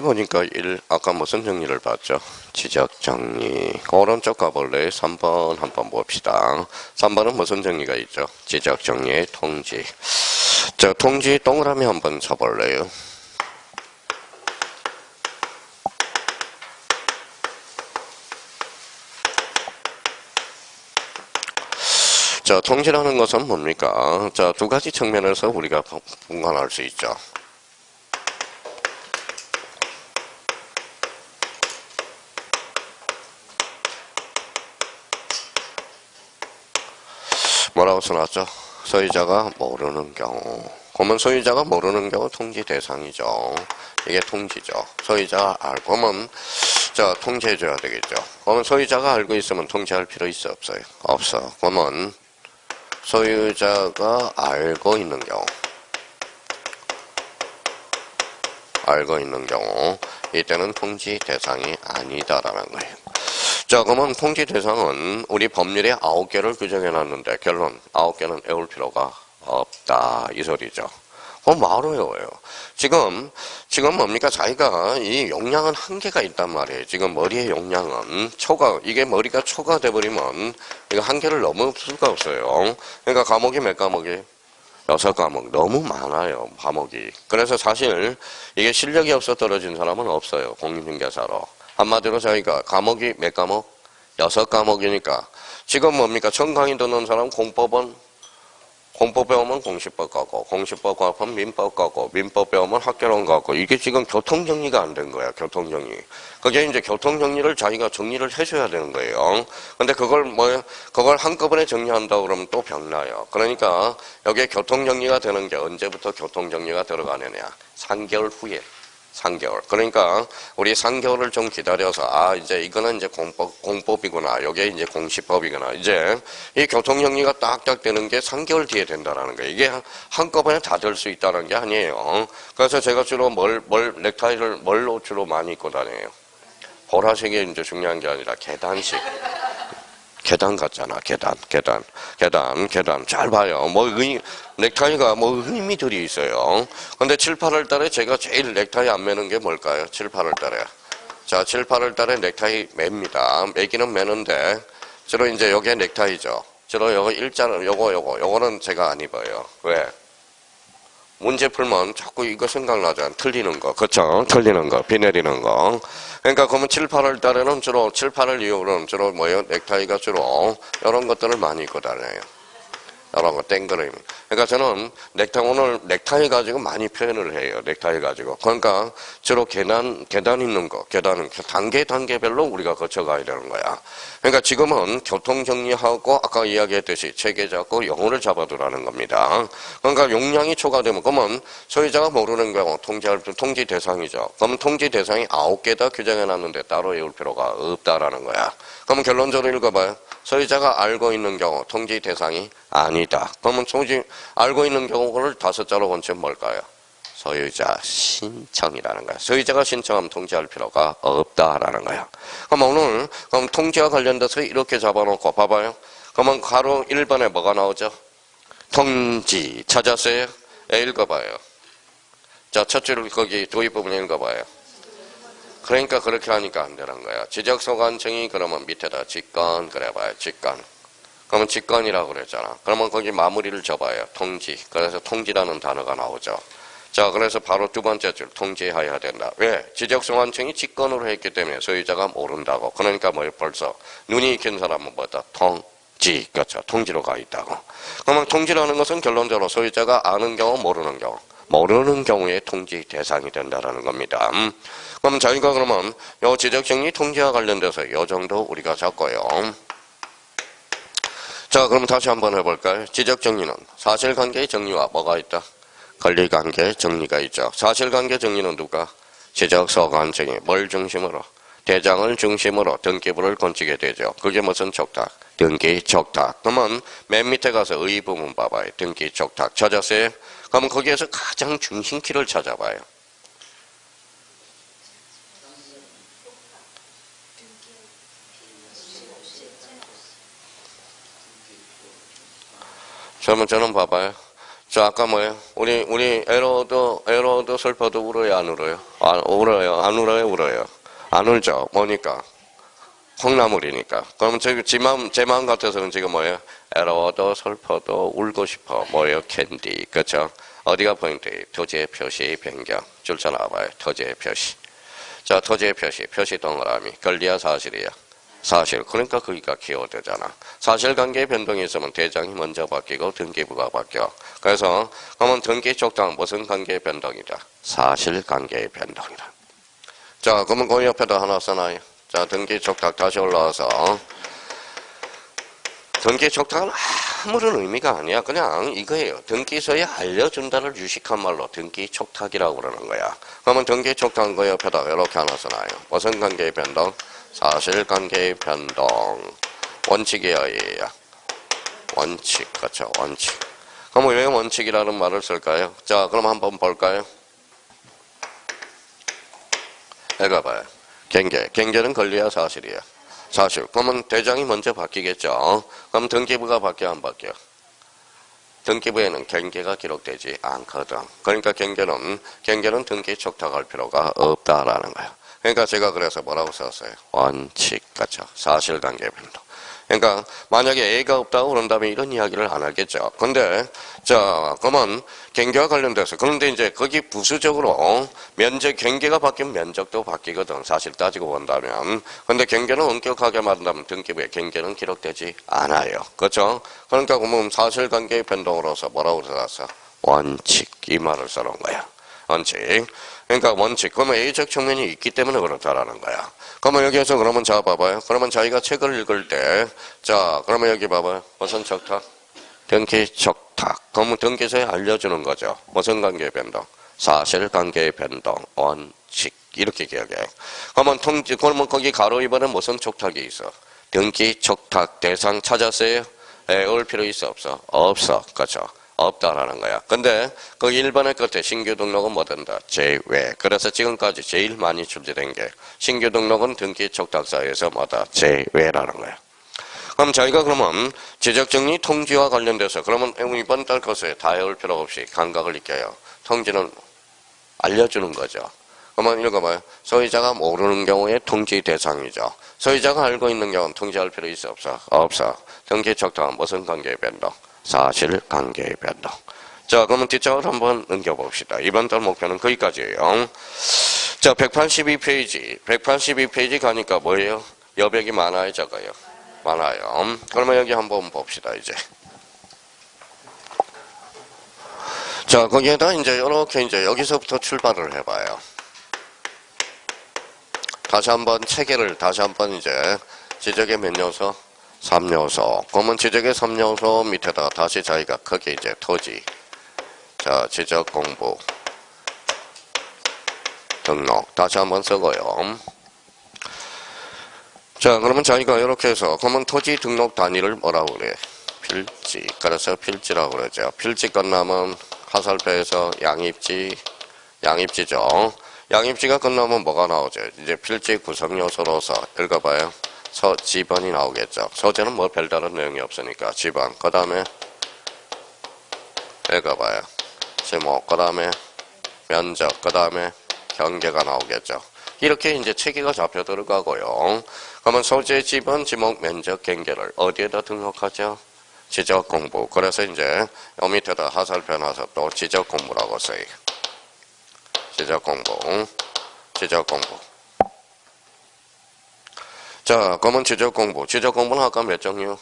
보니까 1, 아까 무슨 정리를 봤죠? 지적 정리. 오른쪽 가볼래요? 3번 한번 봅시다. 3번은 무슨 정리가 있죠? 지적 정리의 통지. 자, 통지 동그라미 한번 쳐볼래요? 자, 통지라는 것은 뭡니까? 자, 두 가지 측면에서 우리가 분간할 수 있죠. 뭐라고 써놨죠? 소유자가 모르는 경우. 그러면 소유자가 모르는 경우 통지 대상이죠. 이게 통지죠. 소유자가 알고 면 자, 통지해줘야 되겠죠. 그러면 소유자가 알고 있으면 통지할 필요 있어 없어요? 없어. 그러면 소유자가 알고 있는 경우, 이때는 통지 대상이 아니다라는 거예요. 자, 그러면 통지 대상은 우리 법률에 9개를 규정해놨는데 결론 9개는 외울 필요가 없다 이 소리죠. 그럼 뭐하러 외워요? 지금 뭡니까? 자기가 이 용량은 한계가 있단 말이에요. 지금 머리의 용량은 이게 머리가 초과돼버리면 이거 한계를 넘을 수가 없어요. 그러니까 과목이 몇 과목이? 6과목. 너무 많아요, 과목이. 그래서 사실 이게 실력이 없어 떨어진 사람은 없어요, 공인중개사로. 한마디로 저희가 과목이 몇 과목? 6과목이니까 지금 뭡니까? 전 강의 듣는 사람 공법 배우면 공시법 가고, 공시법 가면 민법 가고, 민법 배우면 학개론 가고, 이게 지금 교통정리가 안 된 거야, 교통정리. 그게 이제 교통정리를 자기가 정리를 해줘야 되는 거예요. 근데 그걸 한꺼번에 정리한다고 그러면 또 병나요. 그러니까 여기에 교통정리가 되는 게 언제부터 교통정리가 들어가느냐. 3개월 후에. 3개월. 그러니까 우리 3개월을 좀 기다려서 이제 이거는 이제 공법이구나. 여기에 이제 공시법이구나. 이제 이 교통정리가 딱딱 되는 게 3개월 뒤에 된다라는 거예요. 이게 한꺼번에 다 될 수 있다는 게 아니에요. 그래서 제가 주로 넥타이를 뭘로 주로 많이 입고 다녀요. 보라색이 이제 중요한 게 아니라 계단식. 계단 같잖아, 계단. 잘 봐요. 넥타이가 의미들이 있어요. 근데 7, 8월 달에 제가 제일 넥타이 안 매는 게 뭘까요? 7, 8월 달에. 자, 7, 8월 달에 넥타이 맵니다. 매기는 매는데, 주로 이제 요게 넥타이죠. 주로 요거 요거는 제가 안 입어요. 왜? 문제 풀면 자꾸 이거 생각나잖아. 틀리는 거. 그쵸? 틀리는 거. 비 내리는 거. 그러니까 그러면 7, 8월 달에는 주로 7, 8월 이후로는 주로 넥타이가 주로 이런 것들을 많이 입고 다녀요. 이런 거 땡그레임. 그러니까 저는 오늘 넥타이 가지고 많이 표현을 해요. 넥타이 가지고. 그러니까 주로 계단 있는 거, 계단은 단계별로 우리가 거쳐가야 되는 거야. 그러니까 지금은 교통 정리하고 아까 이야기했듯이 체계 잡고 영어를 잡아두라는 겁니다. 그러니까 용량이 초과되면 그러면 소유자가 모르는 경우 통지 대상이죠. 그러면 통지 대상이 9개다 규정해놨는데 따로 외울 필요가 없다라는 거야. 그러면 결론적으로 읽어봐요. 소유자가 알고 있는 경우 통지 대상이 아니다. 그러면 알고 있는 경우를 5자로 건치면 뭘까요? 소유자 신청이라는 거야. 소유자가 신청하면 통지할 필요가 없다라는 거야. 그럼 통지와 관련돼서 이렇게 잡아놓고 봐봐요. 그러면 가로 1번에 뭐가 나오죠? 통지 찾았어요? 읽어봐요. 자, 첫 줄 거기 도입 부분 읽어봐요. 그러니까 그렇게 하니까 안 되는 거야. 지적소관청이 그러면 밑에다 직권 그래봐요. 직권. 그러면 직권이라고 그랬잖아. 그러면 거기 마무리를 접어요. 통지. 그래서 통지라는 단어가 나오죠. 자, 그래서 바로 두 번째 줄 통지해야 된다. 왜? 지적소관청이 직권으로 했기 때문에 소유자가 모른다고. 그러니까 벌써 눈이 익힌 사람은 뭐다? 통지. 그렇죠. 통지로 가 있다고. 그러면 통지라는 것은 결론적으로 소유자가 아는 경우 모르는 경우. 모르는 경우에 통지 대상이 된다라는 겁니다. 그럼 저희가 그러면 요 지적정리 통지와 관련돼서 요 정도 우리가 잡고요. 자, 그럼 다시 한번 해볼까요? 지적정리는 사실관계의 정리와 뭐가 있다? 권리관계의 정리가 있죠. 사실관계 정리는 누가? 지적소관청이 뭘 중심으로? 대장을 중심으로 등기부를 건치게 되죠. 그게 무슨 촉탁? 등기 촉탁. 그러면 맨 밑에 가서 의 부분 봐봐요. 등기 촉탁 찾았어요? 그러면 거기에서 가장 중심키를 찾아봐요. 그러면 저는 봐봐요. 자, 아까 뭐예요? 우리 에로도 슬퍼도 울어요, 안 울어요? 울어요, 안 울어요, 울어요? 안 울죠? 뭐니까? 콩나물이니까. 그럼 제 마음 같아서는 지금 뭐예요? 에로도 슬퍼도 울고 싶어. 뭐예요? 캔디. 그쵸? 어디가 포인트? 토지의 표시 변경. 줄자 나와봐요. 토지의 표시. 자, 토지의 표시 동그라미. 권리야, 사실이야? 사실. 그러니까 거기가 키워드잖아. 사실관계의 변동이 있으면 대장이 먼저 바뀌고 등기부가 바뀌어. 그래서 그러면 등기촉탁은 무슨 관계의 변동이다? 사실관계의 변동이다. 자, 그러면 그 옆에다 하나 써놔요. 자, 등기촉탁 다시 올라와서 등기촉탁은 아무런 의미가 아니야. 그냥 이거예요. 등기소에 알려준다를 유식한 말로 등기촉탁이라고 그러는 거야. 그러면 등기촉탁은 그 옆에다 이렇게 하나 써놔요. 무슨 관계의 변동? 사실관계의 변동. 원칙이야, 얘야. 원칙, 그렇죠. 원칙. 그럼 왜 원칙이라는 말을 쓸까요? 자, 그럼 한번 볼까요? 읽어봐요. 경계는 권리야, 사실이야? 사실. 그러면 대장이 먼저 바뀌겠죠. 그럼 등기부가 바뀌어, 안 바뀌어? 등기부에는 경계가 기록되지 않거든. 그러니까 경계는 등기촉탁할 필요가 없다라는 거야. 그러니까 제가 그래서 뭐라고 썼어요? 원칙, 그렇죠. 사실관계 변동. 그러니까 만약에 A가 없다고 그런다면 이런 이야기를 안 하겠죠. 근데 자, 그러면 경계와 관련돼서 그런데 이제 거기 부수적으로 경계가 바뀌면 면적도 바뀌거든. 사실 따지고 본다면. 근데 경계는 엄격하게 말한다면 등기부에 경계는 기록되지 않아요. 그렇죠? 그러니까 그러면 사실관계의 변동으로서 뭐라고 써놨어? 원칙 이 말을 써놓은 거야. 원칙. 그러니까 원칙. 그러면 A적 측면이 있기 때문에 그렇다라는 거야. 그러면 여기에서 그러면 자 봐봐요. 그러면 자기가 책을 읽을 때, 자, 그러면 여기 봐봐요. 무슨 촉탁? 등기촉탁. 그러면 등기소에 알려주는 거죠. 무슨 관계의 변동? 사실관계의 변동. 원칙. 이렇게 기억해. 그러면 거기 가로 이번에 무슨 촉탁이 있어? 등기촉탁 대상 찾았어요? 올 필요 있어 없어? 없어. 그렇죠. 없다라는 거야. 근데 그 1번의 끝에 신규 등록은 뭐 된다? 제외. 그래서 지금까지 제일 많이 출제된 게 신규 등록은 등기촉탁사에서 뭐다? 제외라는 거야. 그럼 저희가 그러면 지적정리 통지와 관련돼서 그러면 이번 달 것에 다 외울 필요 없이 감각을 익혀요. 통지는 알려주는 거죠. 그러면 읽어봐요. 소유자가 모르는 경우에 통지 대상이죠. 소유자가 알고 있는 경우는 통지할 필요 있어 없어? 없어. 등기촉탁은 무슨 관계의 변동? 사실관계의 변동. 자, 그러면 뒷장을 한번 넘겨봅시다. 이번 달 목표는 거기까지예요. 자, 182페이지. 182페이지 가니까 뭐예요? 여백이 많아요, 적어요? 많아요. 그러면 여기 한번 봅시다, 이제. 자, 거기에다 이제 이렇게 이제 여기서부터 출발을 해봐요. 다시 한번 체계를 다시 한번 이제 지적의 몇 요소? 3요소. 그러면 지적의 3요소 밑에다가 다시 자기가 크게 이제 토지. 자, 지적 공부. 등록. 다시 한번 쓰고요. 자, 그러면 자기가 이렇게 해서, 그러면 토지 등록 단위를 뭐라고 그래? 필지. 그래서 필지라고 그러죠. 필지 끝나면 화살표에서 양입지죠. 양입지가 끝나면 뭐가 나오죠? 이제 필지 구성 요소로서 읽어봐요. 지번이 나오겠죠. 소재는 뭐 별다른 내용이 없으니까 지번. 그 다음에 읽어봐요. 지목. 그 다음에 면적. 그 다음에 경계가 나오겠죠. 이렇게 이제 체계가 잡혀 들어가고요. 그러면 소재, 지번, 지목, 면적, 경계를 어디에다 등록하죠? 지적 공부. 그래서 이제 요 밑에다 화살표 놔서 또 지적 공부라고 써요. 지적 공부. 지적 공부. 자, 그러면 지적 공부. 지적 공부는 아까 몇 종류?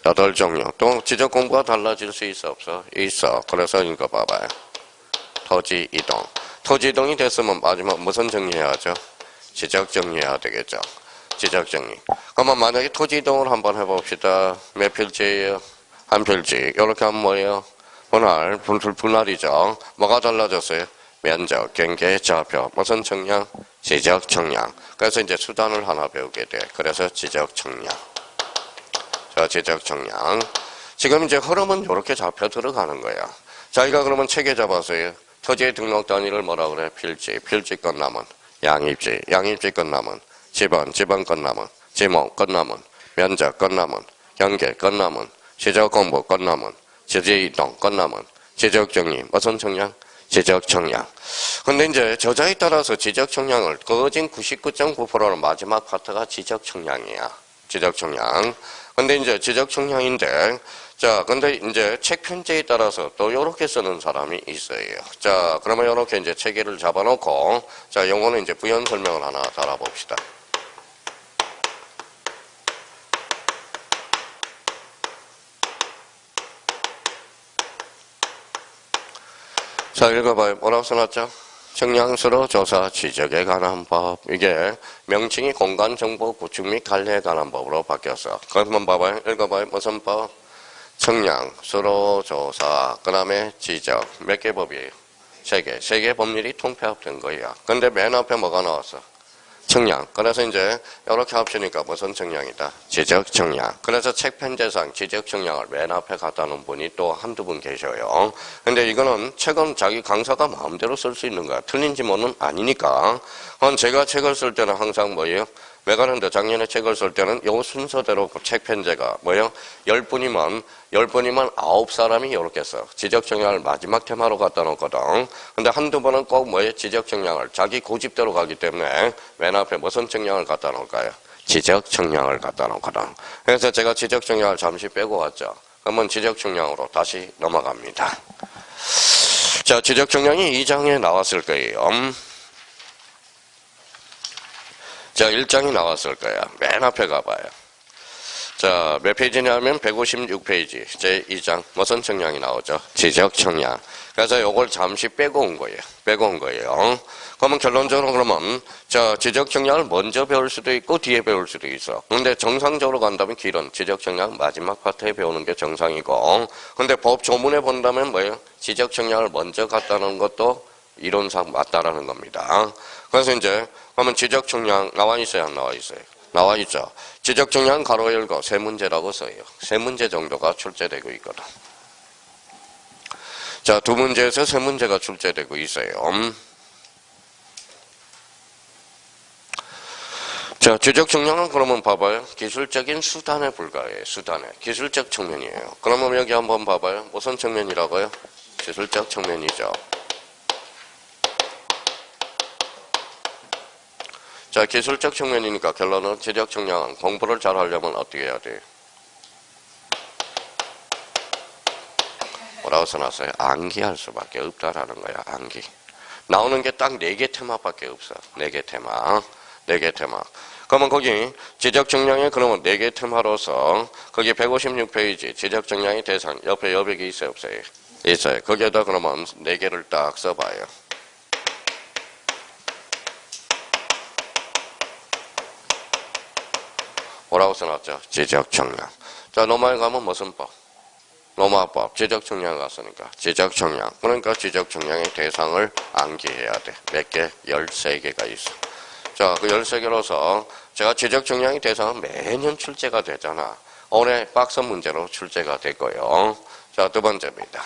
8종류. 또 지적 공부가 달라질 수 있어 없어? 있어. 그래서 이거 봐봐요. 토지 이동. 토지 이동이 됐으면 마지막 무슨 정리해야 하죠? 지적 정리해야 되겠죠. 지적 정리. 그러면 만약에 토지 이동을 한번 해봅시다. 몇 필지예요? 한 필지. 이렇게 하면 뭐예요? 분할이죠. 뭐가 달라졌어요? 면적, 경계, 좌표. 무슨 청량? 지적 청량. 그래서 이제 수단을 하나 배우게 돼. 그래서 지적 청량. 자, 지적 청량. 지금 이제 흐름은 이렇게 잡혀 들어가는 거야. 자기가 그러면 체계 잡아서요. 토지의 등록 단위를 뭐라 그래? 필지. 필지 끝나면 양입지. 양입지 끝나면 지번. 지번 끝나면 지목 끝나면 면적 끝나면 경계 끝나면 지적 공부 끝나면 지지 이동 끝나면 지적 정리. 무슨 청량? 지적 청량. 근데 이제 저자에 따라서 지적 청량을 거진 99.9%는 마지막 파트가 지적 청량이야. 지적 청량. 근데 이제 지적 청량인데, 자, 근데 이제 책 편제에 따라서 또 요렇게 쓰는 사람이 있어요. 자, 그러면 요렇게 이제 체계를 잡아놓고, 자, 요거는 이제 부연 설명을 하나 달아봅시다. 자, 읽어봐요. 뭐라고 써놨죠? 청량수로 조사 지적에 관한 법. 이게 명칭이 공간정보 구축 및 관리에 관한 법으로 바뀌었어. 그것만 봐봐요. 읽어봐요. 무슨 법? 청량, 수로 조사, 그 다음에 지적. 몇 개 법이에요? 세 개. 세 개 법률이 통폐합된 거야. 근데 맨 앞에 뭐가 나왔어? 청량. 그래서 이제 이렇게 합치니까 무슨 청량이다? 지적 청량. 그래서 책 편제상 지적 청량을 맨 앞에 갖다 놓은 분이 또 한두 분 계셔요. 근데 이거는 책은 자기 강사가 마음대로 쓸 수 있는 거야. 틀린 지문은 아니니까. 제가 책을 쓸 때는 항상 뭐예요? 메가랜드 작년에 책을 쓸 때는 요 순서대로 책 편제가 뭐예요? 10분이면 9사람이 이렇게 써. 지적 청량을 마지막 테마로 갖다 놓거든. 근데 한두 번은 꼭 뭐예요? 지적 청량을 자기 고집대로 가기 때문에 맨 앞에 무슨 청량을 갖다 놓을까요? 지적 청량을 갖다 놓거든. 그래서 제가 지적 청량을 잠시 빼고 왔죠. 그러면 지적 청량으로 다시 넘어갑니다. 자, 지적 청량이 2장에 나왔을 거예요. 자, 1장이 나왔을 거야. 맨 앞에 가봐요. 자, 몇 페이지냐면 156페이지. 제2장. 무슨 청량이 나오죠? 지적 청량. 그래서 요걸 잠시 빼고 온 거예요. 그러면 결론적으로 그러면, 자, 지적 청량을 먼저 배울 수도 있고, 뒤에 배울 수도 있어. 근데 정상적으로 간다면 길은 지적 청량 마지막 파트에 배우는 게 정상이고, 근데 법 조문에 본다면 뭐예요? 지적 청량을 먼저 갖다 놓은 것도 이론상 맞다라는 겁니다. 그래서 이제, 그러면 지적 청량 나와 있어요, 안 나와 있어요? 나와 있죠. 지적 청량 가로 열고 세 문제라고 써요. 세 문제 정도가 출제되고 있거든. 자, 두 문제에서 세 문제가 출제되고 있어요. 자, 지적 청량은 그러면 봐봐요. 기술적인 수단에 불과해요. 수단에. 기술적 측면이에요. 그러면 여기 한번 봐봐요. 무슨 측면이라고요? 기술적 측면이죠. 자, 기술적 측면이니까 결론은 지적 청량은 공부를 잘 하려면 어떻게 해야 돼요? 뭐라고 써놨어요? 암기할 수밖에 없다라는 거야, 암기. 나오는 게 딱 4개 테마밖에 없어. 4개 테마. 4개 테마. 그러면 거기 지적 청량에 그러면 4개 테마로서 거기 156페이지 지적 청량의 대상 옆에 여백이 있어요, 없어요? 있어요. 거기에다 그러면 4개를 딱 써봐요. 뭐라고 써놨죠? 지적 청량. 자, 로마에 가면 무슨 법? 로마법. 지적 청량 갔으니까. 지적 청량. 그러니까 지적 청량의 대상을 암기해야 돼. 몇 개? 13개가 있어. 자, 그 13개로서 제가 지적 청량의 대상은 매년 출제가 되잖아. 올해 박스 문제로 출제가 됐고요. 자, 두 번째입니다.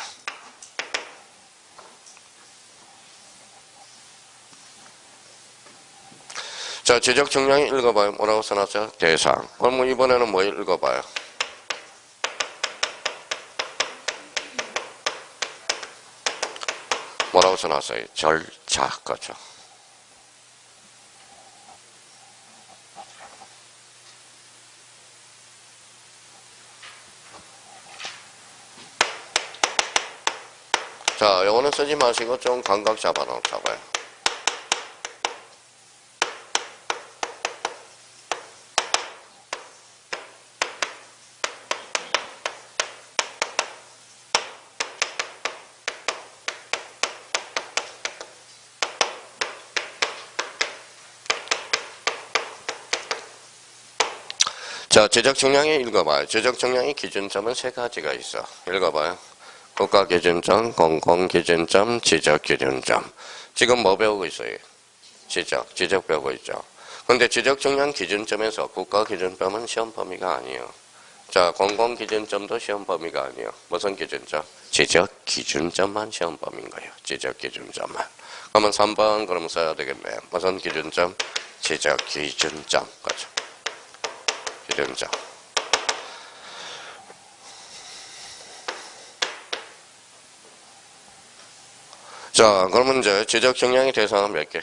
자, 지적 청량이 읽어봐요. 뭐라고 써놨어요? 대상. 그럼 이번에는 뭐 읽어봐요? 뭐라고 써놨어요? 절차. 그렇죠. 자, 요거는 쓰지 마시고 좀 감각 잡아놓자고요. 자, 지적 청량이 읽어봐요. 지적 청량의 기준점은 3가지가 있어. 읽어봐요. 국가 기준점, 공공 기준점, 지적 기준점. 지금 뭐 배우고 있어요? 지적 배우고 있죠. 근데 지적 청량 기준점에서 국가 기준점은 시험 범위가 아니에요. 자, 공공 기준점도 시험 범위가 아니에요. 무슨 기준점? 지적 기준점만 시험 범위인 거예요. 지적 기준점만. 그러면 3번 그럼 써야 되겠네요. 무슨 기준점? 지적 기준점. 그렇죠. 기준점. 자, 그러면 이제 지적 정량의 대상은 몇 개?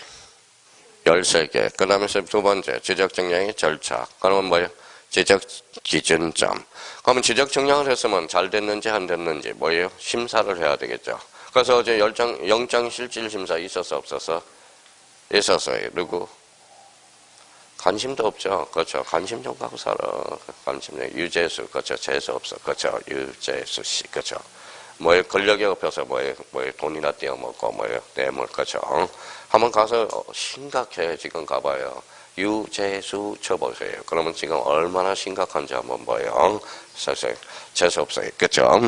13개. 그 다음에 두 번째, 지적 정량의 절차. 그러면 뭐예요? 지적 기준점. 그러면 지적 정량을 했으면 잘 됐는지 안 됐는지 뭐예요? 심사를 해야 되겠죠. 그래서 어제 영장 실질 심사 있었어, 없었어? 있었어요. 누구? 관심도 없죠. 그렇죠. 관심 좀 갖고 살아. 관심 좀. 유재수. 그렇죠. 재수 없어. 그렇죠. 유재수 씨. 그렇죠. 뭐에 권력에 업혀서 뭐에 돈이나 떼어먹고 뭐에 뇌물. 그렇죠. 한번 가서 심각해. 지금 가봐요. 유재수 쳐보세요. 그러면 지금 얼마나 심각한지 한번 봐요. 사실 재수 없어요. 그렇죠.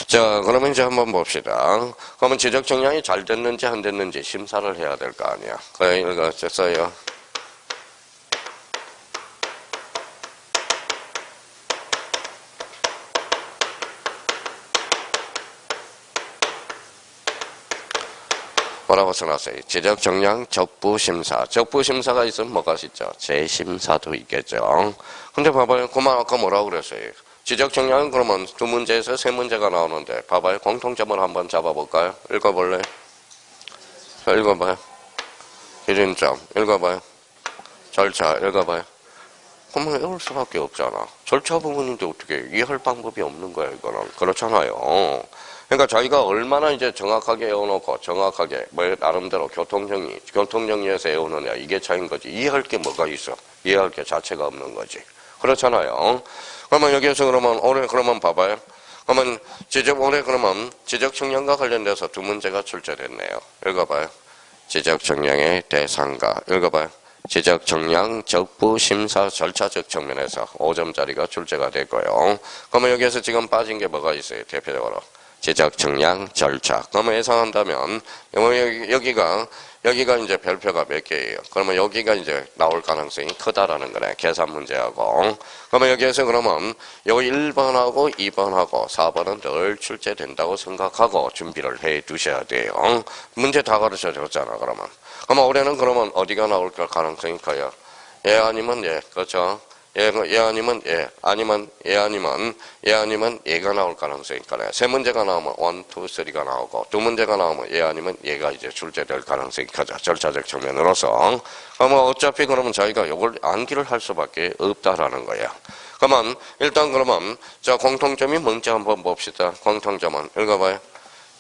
자, 그러면 이제 한번 봅시다. 그러면 지적 정량이 잘 됐는지 안 됐는지 심사를 해야 될 거 아니야. 그래, 이거 써요. 뭐라고 써놨어요? 지적 정량 적부심사. 적부심사가 있으면 뭐가 있죠? 재심사도 있겠죠. 근데 봐봐요. 그만 아까 뭐라고 그랬어요? 지적 정량은 그러면 두 문제에서 세 문제가 나오는데 봐봐요. 공통점을 한번 잡아볼까요? 읽어볼래요? 자, 읽어봐요. 기준점 읽어봐요. 절차 읽어봐요. 그러면 외울 수밖에 없잖아. 절차 부분인데 어떻게 이해할 방법이 없는 거야 이거는. 그렇잖아요. 그러니까 자기가 얼마나 이제 정확하게 외워놓고 정확하게 뭐 나름대로 교통정리에서 외우느냐 이게 차이인 거지. 이해할 게 뭐가 있어? 이해할 게 자체가 없는 거지. 그렇잖아요. 그러면 여기에서 그러면 올해 그러면 봐봐요. 그러면 올해 그러면 지적 정량과 관련돼서 두 문제가 출제됐네요. 읽어봐요. 지적 정량의 대상과 읽어봐요. 지적 정량 적부 심사 절차적 측면에서 5점짜리가 출제가 됐고요. 그러면 여기에서 지금 빠진 게 뭐가 있어요? 대표적으로 지적 정량 절차. 그러면 예상한다면 여기가 이제 별표가 몇 개예요? 그러면 여기가 이제 나올 가능성이 크다라는 거네. 계산 문제하고. 그러면 여기에서 그러면 여기 1번하고 2번하고 4번은 늘 출제된다고 생각하고 준비를 해 두셔야 돼요. 문제 다 가르쳐 줬잖아, 그러면. 그러면 올해는 그러면 어디가 나올 가능성이 커요? 예, 아니면 예. 그렇죠? 예 아니면 예. 아니면 예 아니면 예 아니면 예가 나올 가능성이 있거든요. 세 문제가 나오면 1, 2, 3가 나오고 두 문제가 나오면 예 아니면 예가 이제 출제될 가능성이 크죠. 절차적 측면으로서. 그러면 어차피 그러면 저희가 이걸 암기를 할 수밖에 없다라는 거야. 그러면 일단 그러면 자 공통점이 뭔지 한번 봅시다. 공통점은 읽어봐요.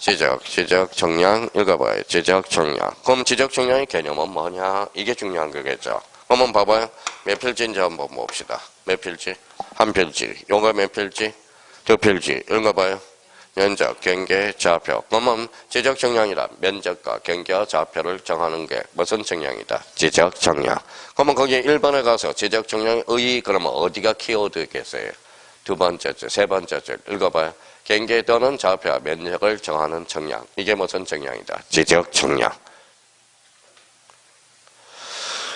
지적 정량 읽어봐요. 지적 정량. 그럼 지적 정량의 개념은 뭐냐? 이게 중요한 거겠죠. 한번 봐봐요. 몇 필지인지 한번 봅시다. 몇 필지? 한 필지. 요거 몇 필지? 두 필지. 읽어봐요. 면적, 경계, 좌표. 그러면 지적 정량이라 면적과 경계와 좌표를 정하는 게 무슨 정량이다? 지적 정량. 그러면 거기 1번에 가서 지적 정량의 의 그러면 어디가 키워드겠어요? 두 번째 줄, 세 번째 줄. 읽어봐요. 경계 또는 좌표와 면적을 정하는 정량. 이게 무슨 정량이다? 지적 정량.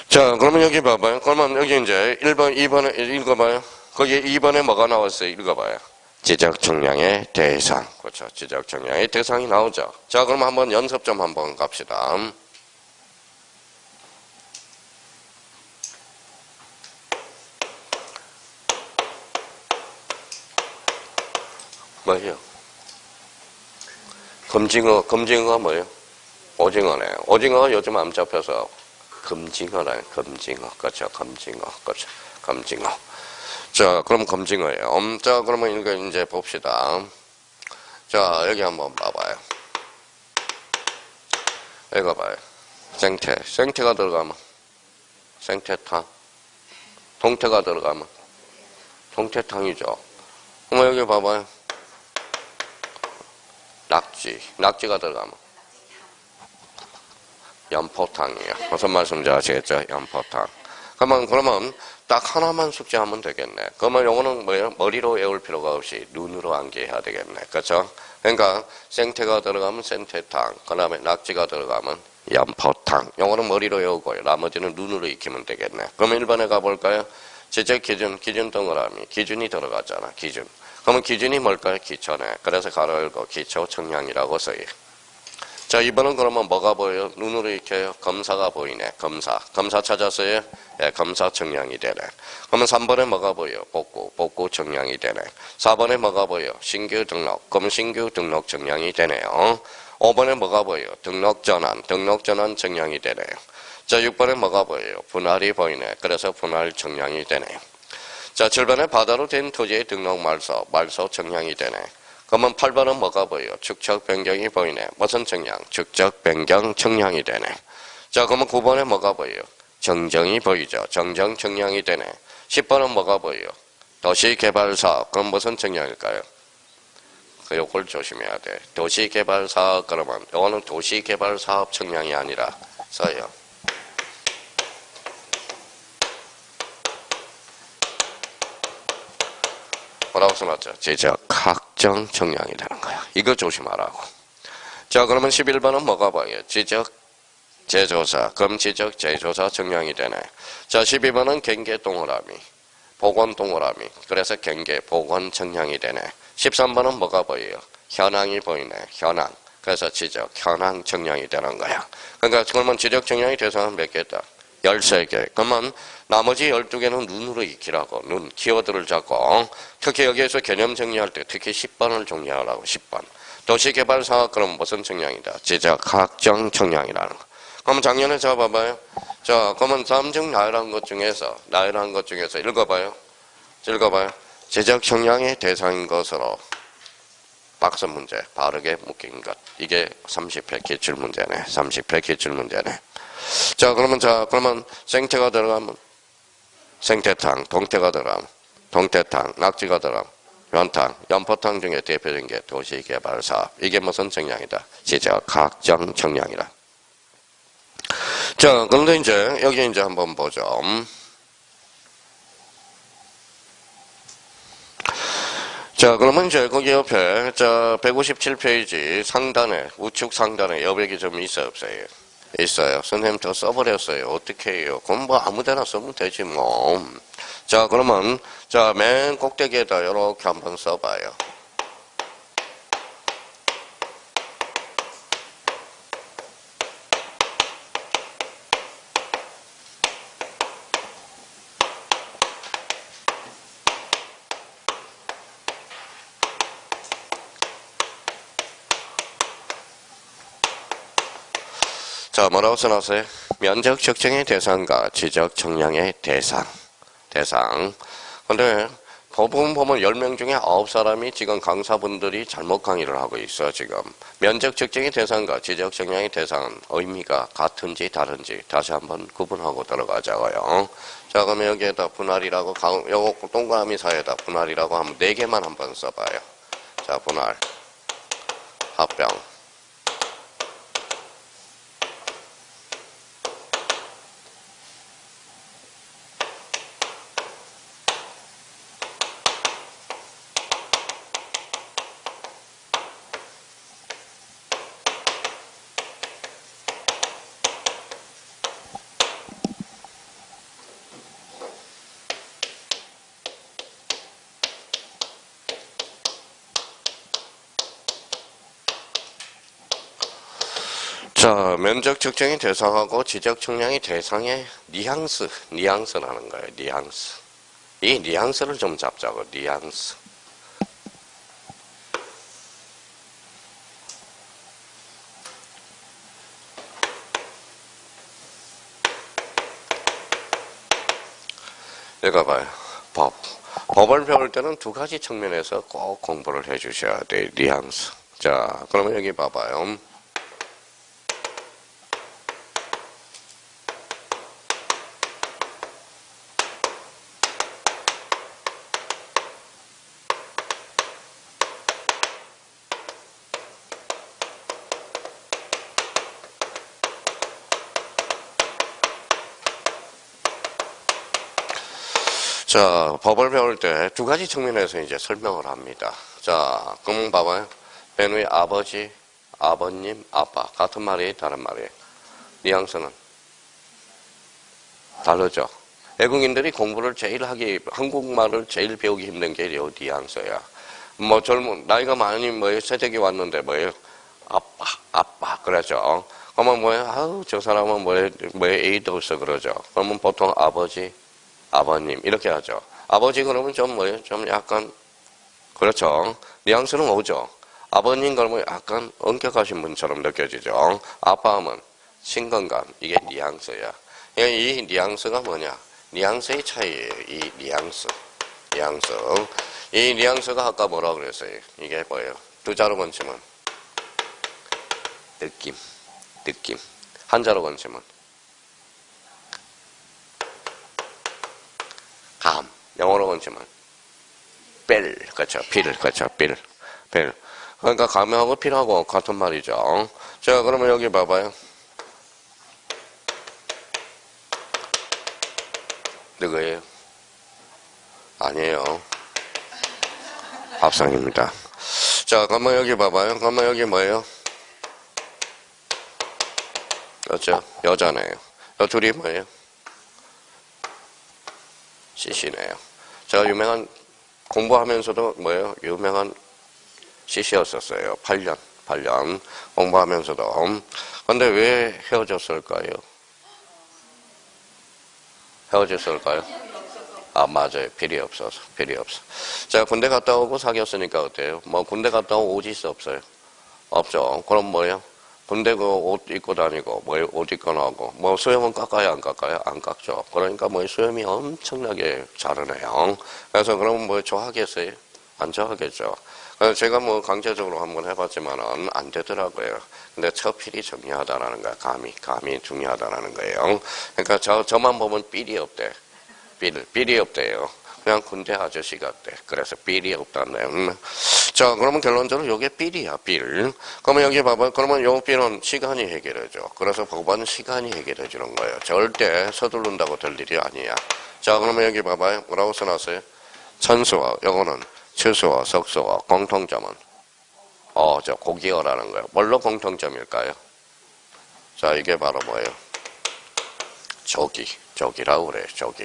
자, 그러면 여기 봐봐요. 그러면 여기 이제 1번, 2번에 읽어봐요. 거기 2번에 뭐가 나왔어요? 읽어봐요. 지적 정량의 대상. 그렇죠. 지적 정량의 대상이 나오죠. 자, 그럼 한번 연습 좀 한번 갑시다. 뭐예요? 금징어가 뭐예요? 오징어네. 오징어가 요즘 암 잡혀서 금징어라는 금징어. 그렇죠. 금징어. 그렇죠. 금징어. 자, 그럼 금징어예요. 자, 그러면 이거 이제 봅시다. 자, 여기 한번 봐봐요. 읽어봐요. 생태. 생태가 들어가면 생태탕. 동태가 들어가면 동태탕이죠. 그럼 여기 봐봐요. 낙지. 낙지가 들어가면 연포탕이에요. 무슨 말씀인지 아시겠죠? 연포탕. 그러면 딱 하나만 숙지하면 되겠네. 그러면 요거는 뭐예요? 머리로 외울 필요가 없이 눈으로 암기해야 되겠네. 그렇죠? 그러니까 생태가 들어가면 생태탕, 그 다음에 낙지가 들어가면 연포탕. 요거는 머리로 외우고요. 나머지는 눈으로 익히면 되겠네. 그러면 1번에 가볼까요? 지적 기준 동그라미. 기준이 들어가잖아. 기준. 그러면 기준이 뭘까요? 기초네. 그래서 가로 열고 기초 청량이라고 써요. 자, 2번은 그러면 뭐가 보여요? 눈으로 익혀요. 검사가 보이네. 검사 찾았어요? 예, 검사 청량이 되네. 그러면 3번에 뭐가 보여요? 복구 청량이 되네. 4번에 뭐가 보여요? 신규 등록. 그러면 신규 등록 청량이 되네요. 5번에 뭐가 보여요? 등록전환 정량이 되네요. 자, 6번에 뭐가 보여요? 분할이 보이네. 그래서 분할 정량이 되네요. 자, 7번에 바다로 된 토지의 등록 말소 정량이 되네. 그러면 8번은 뭐가 보여요? 축적 변경이 보이네. 무슨 정량? 축적 변경 정량이 되네. 자, 그러면 9번에 뭐가 보여요? 정정이 보이죠. 정정 정량이 되네. 10번은 뭐가 보여요? 도시개발사업. 그럼 무슨 정량일까요? 요걸 조심해야 돼. 도시개발사업 그러면 이거는 도시개발사업 정량이 아니라 써요. 뭐라고 써놨죠? 지적 확정 정량이 되는 거야. 이거 조심하라고. 자, 그러면 11번은 뭐가 보여요? 지적 제조사. 그럼 지적 제조사 정량이 되네. 자, 12번은 경계 동그라미. 보건 동그라미. 그래서 경계 보건 정량이 되네. 13번은 뭐가 보여요? 현황이 보이네. 현황. 그래서 지적 현황 정량이 되는 거야. 그러니까 그러면 지적 정량이 대상은 몇 개다? 13개. 그러면 나머지 12개는 눈으로 익히라고. 눈, 키워드를 잡고. 특히 여기에서 개념 정리할 때 특히 10번을 정리하라고. 10번. 도시개발사업 그럼 무슨 정량이다? 지적 확정 정량이라는 거. 그럼 작년에 잡아봐요. 자, 그러면 다음 중 나열한 것 중에서 읽어봐요. 지적 정량의 대상인 것으로 박스 문제 바르게 묶인 것. 이게 30회 기출 문제네. 30회 기출 문제네. 자, 그러면 생태가 들어가면 생태탕, 동태가 들어가면 동태탕, 낙지가 들어가면 연탕, 연포탕 중에 대표적인 게 도시개발사업. 이게 무슨 정량이다? 지적 확정 정량이다. 자, 그런데 이제 여기 이제 한번 보죠. 자, 그러면 이제 거기 옆에 157페이지 상단에 우측 상단에 여백이 좀 있어요, 없어요? 있어요. 선생님 저 써버렸어요. 어떻게 해요? 그럼 뭐 아무데나 쓰면 되지 뭐. 자, 그러면 맨 꼭대기에다 이렇게 한번 써봐요. 자, 뭐라고 써놨어요? 면적 측정의 대상과 지적 정량의 대상. 근데 법원 보면 10명 중에 9사람이 지금 강사분들이 잘못 강의를 하고 있어, 지금. 면적 측정의 대상과 지적 정량의 대상은 의미가 같은지 다른지 다시 한번 구분하고 들어가자고요. 자, 그러면 여기에다 분할이라고, 요거 동그라미 사이에다 분할이라고 하면 4개만 한번 써봐요. 자, 분할, 합병. 자, 면적 측정의 대상하고 지적 측량의 대상의 뉘앙스라는 거예요. 뉘앙스. 이 뉘앙스를 좀 잡자고. 뉘앙스. 읽어봐요. 법을 배울 때는 두 가지 측면에서 꼭 공부를 해 주셔야 돼요. 뉘앙스. 자, 그러면 여기 봐봐요. 자, 법을 배울 때 두 가지 측면에서 이제 설명을 합니다. 자, 그럼 봐봐요. 맨 위에 아버지, 아버님, 아빠. 같은 말이에요? 다른 말이에요? 뉘앙스는 다르죠? 외국인들이 공부를 한국말을 제일 배우기 힘든 게 요 뉘앙스야. 뭐 나이가 많이 세대기 왔는데 아빠, 그러죠. 그러면 아우, 저 사람은 A도 없어, 그러죠. 그러면 보통 아버지, 아버님 이렇게 하죠. 아버지 그러면 좀 약간 그렇죠. 뉘앙스는 오죠. 아버님 그러면 약간 엄격하신 분처럼 느껴지죠. 아빠 하면 친근감. 이게 뉘앙스야. 이 뉘앙스가 뭐냐? 뉘앙스의 차이예요. 이 뉘앙스. 이 뉘앙스가 아까 뭐라고 그랬어요? 이게 뭐예요? 두 자로 건치면 느낌. 한 자로 건치면 감. 영어로 건치면 벨. 그렇죠. 빌. 그러니까 감하고 필하고 같은 말이죠. 자, 그러면 여기 봐봐요. 누구예요? 아니에요. 밥상입니다. 자, 그러면 여기 봐봐요. 그러면 여기 뭐예요? 그렇죠? 여자네요. 저 둘이 뭐예요? CC네요. 제가 유명한 공부하면서도 뭐예요? 유명한 CC였었어요. 8년 공부하면서도. 근데 왜 헤어졌을까요? 아, 맞아요. 필이 없어서. 제가 군대 갔다 오고 사귀었으니까 어때요? 뭐 군대 갔다 오고 옷 있어 없어요? 없죠. 그럼 뭐예요? 군대 그 옷 입고 다니고 뭐 옷 입고 나오고 뭐 수염은 깎아요 안 깎아요? 안 깎죠. 그러니까 뭐 수염이 엄청나게 자르네요. 그래서 그러면 뭐 좋아하겠어요? 안 좋아하겠죠. 그래서 제가 뭐 강제적으로 한번 해봤지만은 안 되더라고요. 근데 첫 필이 중요하다라는 거야. 감이 중요하다라는 거예요. 그러니까 저만 보면 삘이 없대. 삘이 없대요. 그냥 군대 아저씨 같대. 그래서 삘이 없다네. 자, 그러면 결론적으로 요게 삘이야, 삘. 그러면 여기 봐봐요. 그러면 요 삘은 시간이 해결해줘. 그래서 법은 시간이 해결해 주는 거예요. 절대 서두른다고 될 일이 아니야. 자, 그러면 여기 봐봐요. 뭐라고 써놨어요? 천수어, 요거는 추수어, 석수어, 공통점은 저 고기어라는 거예요. 뭘로 공통점일까요? 자, 이게 바로 뭐예요? 조기라고 그래요, 조기.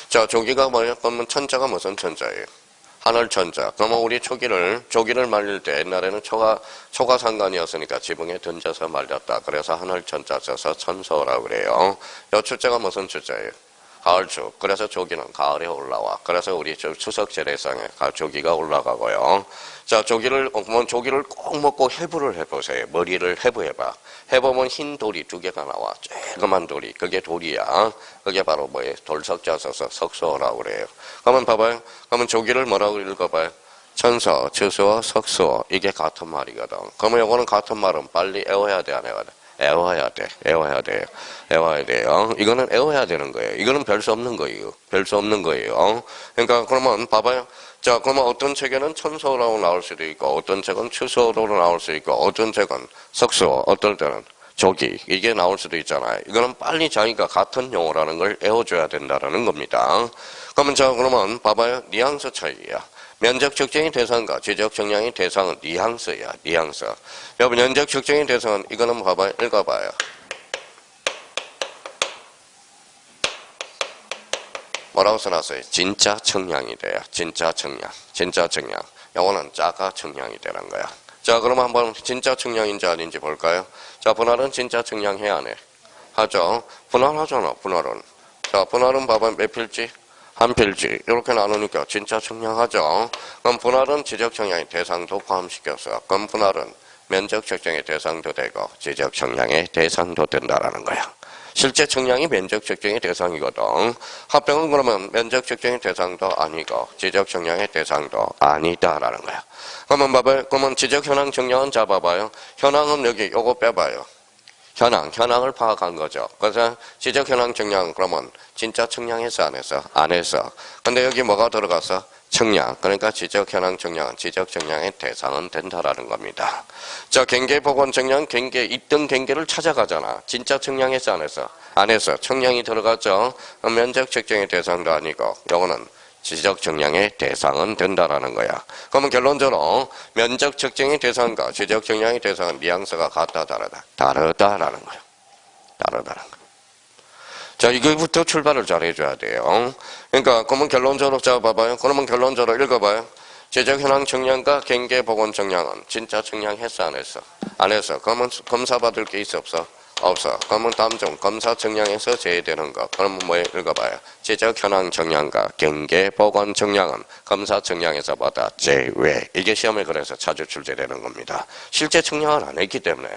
자, 조기가 뭐예요? 그러면 천자가 무슨 천자예요? 하늘 천자. 그러면 우리 조기를 말릴 때 옛날에는 초가 상관이었으니까 지붕에 던져서 말렸다. 그래서 하늘 천자 써서 천소라고 그래요. 요 추자가 무슨 추자예요? 가을축. 그래서 조기는 가을에 올라와. 그래서 우리 추석 제례상에 조기가 올라가고요. 자, 조기를 꼭 먹고 해부를 해보세요. 머리를 해부해봐. 해보면 흰 돌이 두 개가 나와. 쬐그만 돌이. 그게 돌이야. 그게 바로 뭐예요? 돌석자 써서 석소라고 그래요. 그러면 봐봐요. 그러면 조기를 뭐라고 읽어봐요? 천서, 추수어, 석수어. 이게 같은 말이거든. 그러면 요거는 같은 말은 빨리 애워야 돼, 안 애워야 돼? 애워야 돼요. 이거는 애워야 되는 거예요. 이거는 별 수 없는 거예요. 그러니까 그러면 봐봐요. 자, 그러면 어떤 책에는 천서라고 나올 수도 있고, 어떤 책은 추서로 나올 수 있고, 어떤 책은 석서, 어떨 때는 조기, 이게 나올 수도 있잖아요. 이거는 빨리 자기가 같은 용어라는 걸 애워줘야 된다는 겁니다. 그러면 봐봐요. 뉘앙스 차이야. 면적 측정의 대상과 지적 정량의 대상은 뉘앙스야, 뉘앙스. 여러분, 면적 측정의 대상은 이거는 봐봐요. 읽어봐요. 뭐라고 써놨어요? 진짜 청량이 돼요. 진짜 청량. 영어는 자가 청량이 되는 거야. 자, 그러면 한번 진짜 청량인지 아닌지 볼까요? 자, 분할은 진짜 청량해야 안 해? 하죠. 분할하잖아, 분할은. 자, 분할은 봐봐요. 몇 필지? 한 필지. 이렇게 나누니까 진짜 청량하죠. 그럼 분할은 지적 청량의 대상도 포함시켜서, 그럼 분할은 면적 측정의 대상도 되고 지적 청량의 대상도 된다라는 거야. 실제 청량이 면적 측정의 대상이거든. 합병은 그러면 면적 측정의 대상도 아니고 지적 청량의 대상도 아니다라는 거야. 그러면 봐봐요. 그러면 지적 현황 청량은 잡아봐요. 현황은 여기 요거 빼봐요. 현황을 파악한 거죠. 그래서 지적 현황 청량 그러면 진짜 청량했어 안 했어? 안 했어. 근데 여기 뭐가 들어가서? 청량. 그러니까 지적 현황 청량은 지적 청량의 대상은 된다라는 겁니다. 자, 경계 복원 청량, 있던 경계를 찾아가잖아. 진짜 청량했어 안 했어? 안 했어. 청량이 들어갔죠. 면적 측정의 대상도 아니고 요거는 지적 청량의 대상은 된다라는 거야. 그러면 결론적으로 면적 측정의 대상과 지적 청량의 대상은 뉘앙스가 같다 다르다라는 거야. 다르다라는 거야. 자, 이거부터 출발을 잘 해줘야 돼요. 그러니까 그러면 결론적으로 자 봐봐요. 그러면 결론적으로 읽어봐요. 지적 현황 청량과 경계 복원 청량은 진짜 청량했어 안 했어? 안 했어. 그러면 검사 받을 게 있어 없어? 없어. 그러면 다음 중 검사 정량에서 제외되는 것. 그러면 뭐 읽어봐요. 지적 현황 정량과 경계 보건 정량은 검사 정량에서 뭐다? 제외. 이게 시험에 그래서 자주 출제되는 겁니다. 실제 정량을 안 했기 때문에.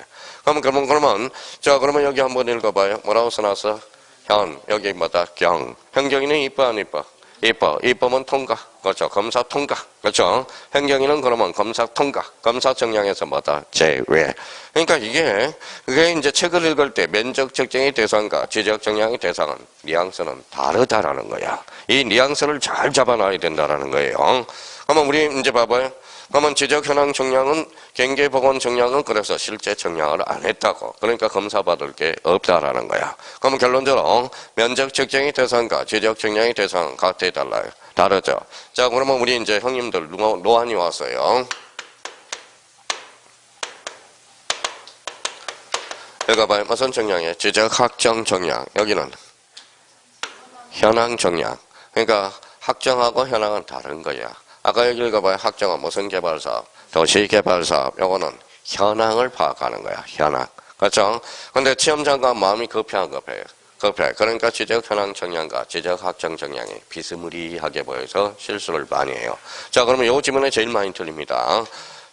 그러면 자 그러면 여기 한번 읽어봐요. 뭐라고 써놨어? 현 여기 뭐다? 경. 현경이는 이뻐 안 이뻐? 이뻐. 이뻐면 통과. 그렇죠. 검사 통과. 그렇죠. 행정위는 그러면 검사 통과. 검사 정량에서 뭐다? 제외. 그러니까 그게 이제 책을 읽을 때 면적 측정의 대상과 지적 정량의 대상은 뉘앙스는 다르다라는 거야. 이 뉘앙스를 잘 잡아놔야 된다라는 거예요. 그러면 우리 이제 봐봐요. 그러면 지적 현황 정량은 경계 보건 정량은 그래서 실제 정량을 안 했다고. 그러니까 검사받을 게 없다라는 거야. 그러면 결론적으로 면적 측정의 대상과 지적 정량의 대상은 각각에 달라요. 다르죠. 자, 그러면 우리 이제 형님들 노안이 왔어요. 여기 봐요. 무슨 정량이에요? 지적 학정 정량. 여기는 현황 정량. 그러니까 학정하고 현황은 다른 거야. 아까 여기 읽어봐요. 학정은 무슨 개발사업? 도시개발사업. 요거는 현황을 파악하는 거야. 현황. 그렇죠? 근데 시험장관 마음이 급해. 그러니까 지적 현황 정량과 지적 학정 정량이 비스무리하게 보여서 실수를 많이 해요. 자, 그러면 요 지문에 제일 많이 틀립니다.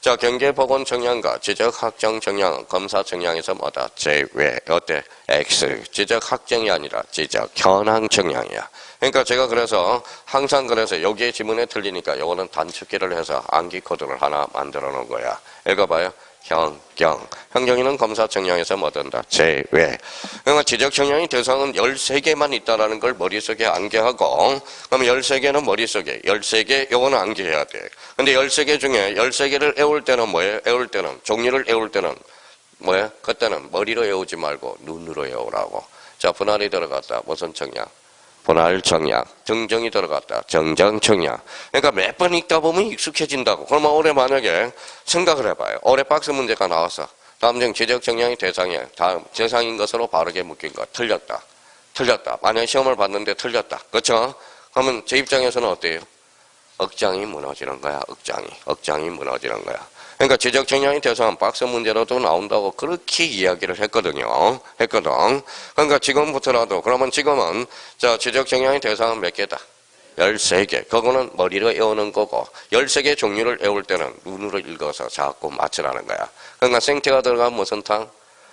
자, 경계 보건 정량과 지적 학정 정량은 검사 정량에서 뭐다? 제외. 어때? X. 지적 학정이 아니라 지적 현황 정량이야. 그러니까 제가 그래서 항상 여기에 지문에 틀리니까 요거는 단축키를 해서 암기 코드를 하나 만들어 놓은 거야. 읽어봐요. 현경. 현경이는 검사 정량에서 뭐든다? 제외. 그러니까 지적 정량의 대상은 13개만 있다라는 걸 머릿속에 암기하고, 그러면 13개는 머릿속에, 13개, 요거는 암기해야 돼. 근데 13개 중에 13개를 외울 때는 뭐예요? 종류를 외울 때는 뭐예요? 그때는 머리로 외우지 말고 눈으로 외우라고. 자, 분할이 들어갔다. 무슨 정량? 분할 정량. 정정이 들어갔다. 정정 정량. 그러니까 몇 번 읽다 보면 익숙해진다고. 그러면 올해 만약에 생각을 해봐요. 올해 박스 문제가 나왔어. 다음 중 지적 정량이 대상이야. 다음 대상인 것으로 바르게 묶인 것. 틀렸다. 만약 시험을 봤는데 틀렸다. 그렇죠? 그러면 제 입장에서는 어때요? 억장이 무너지는 거야. 억장이 무너지는 거야. 그러니까 지적 정량의 대상은 박스 문제로도 나온다고 그렇게 이야기를 했거든. 그러니까 지금부터라도 그러면 지금은 자 지적 정량의 대상은 몇 개다? 13개. 그거는 머리로 외우는 거고 13개 종류를 외울 때는 눈으로 읽어서 자꾸 맞추라는 거야. 그러니까 생태가 들어가면 무슨 땅?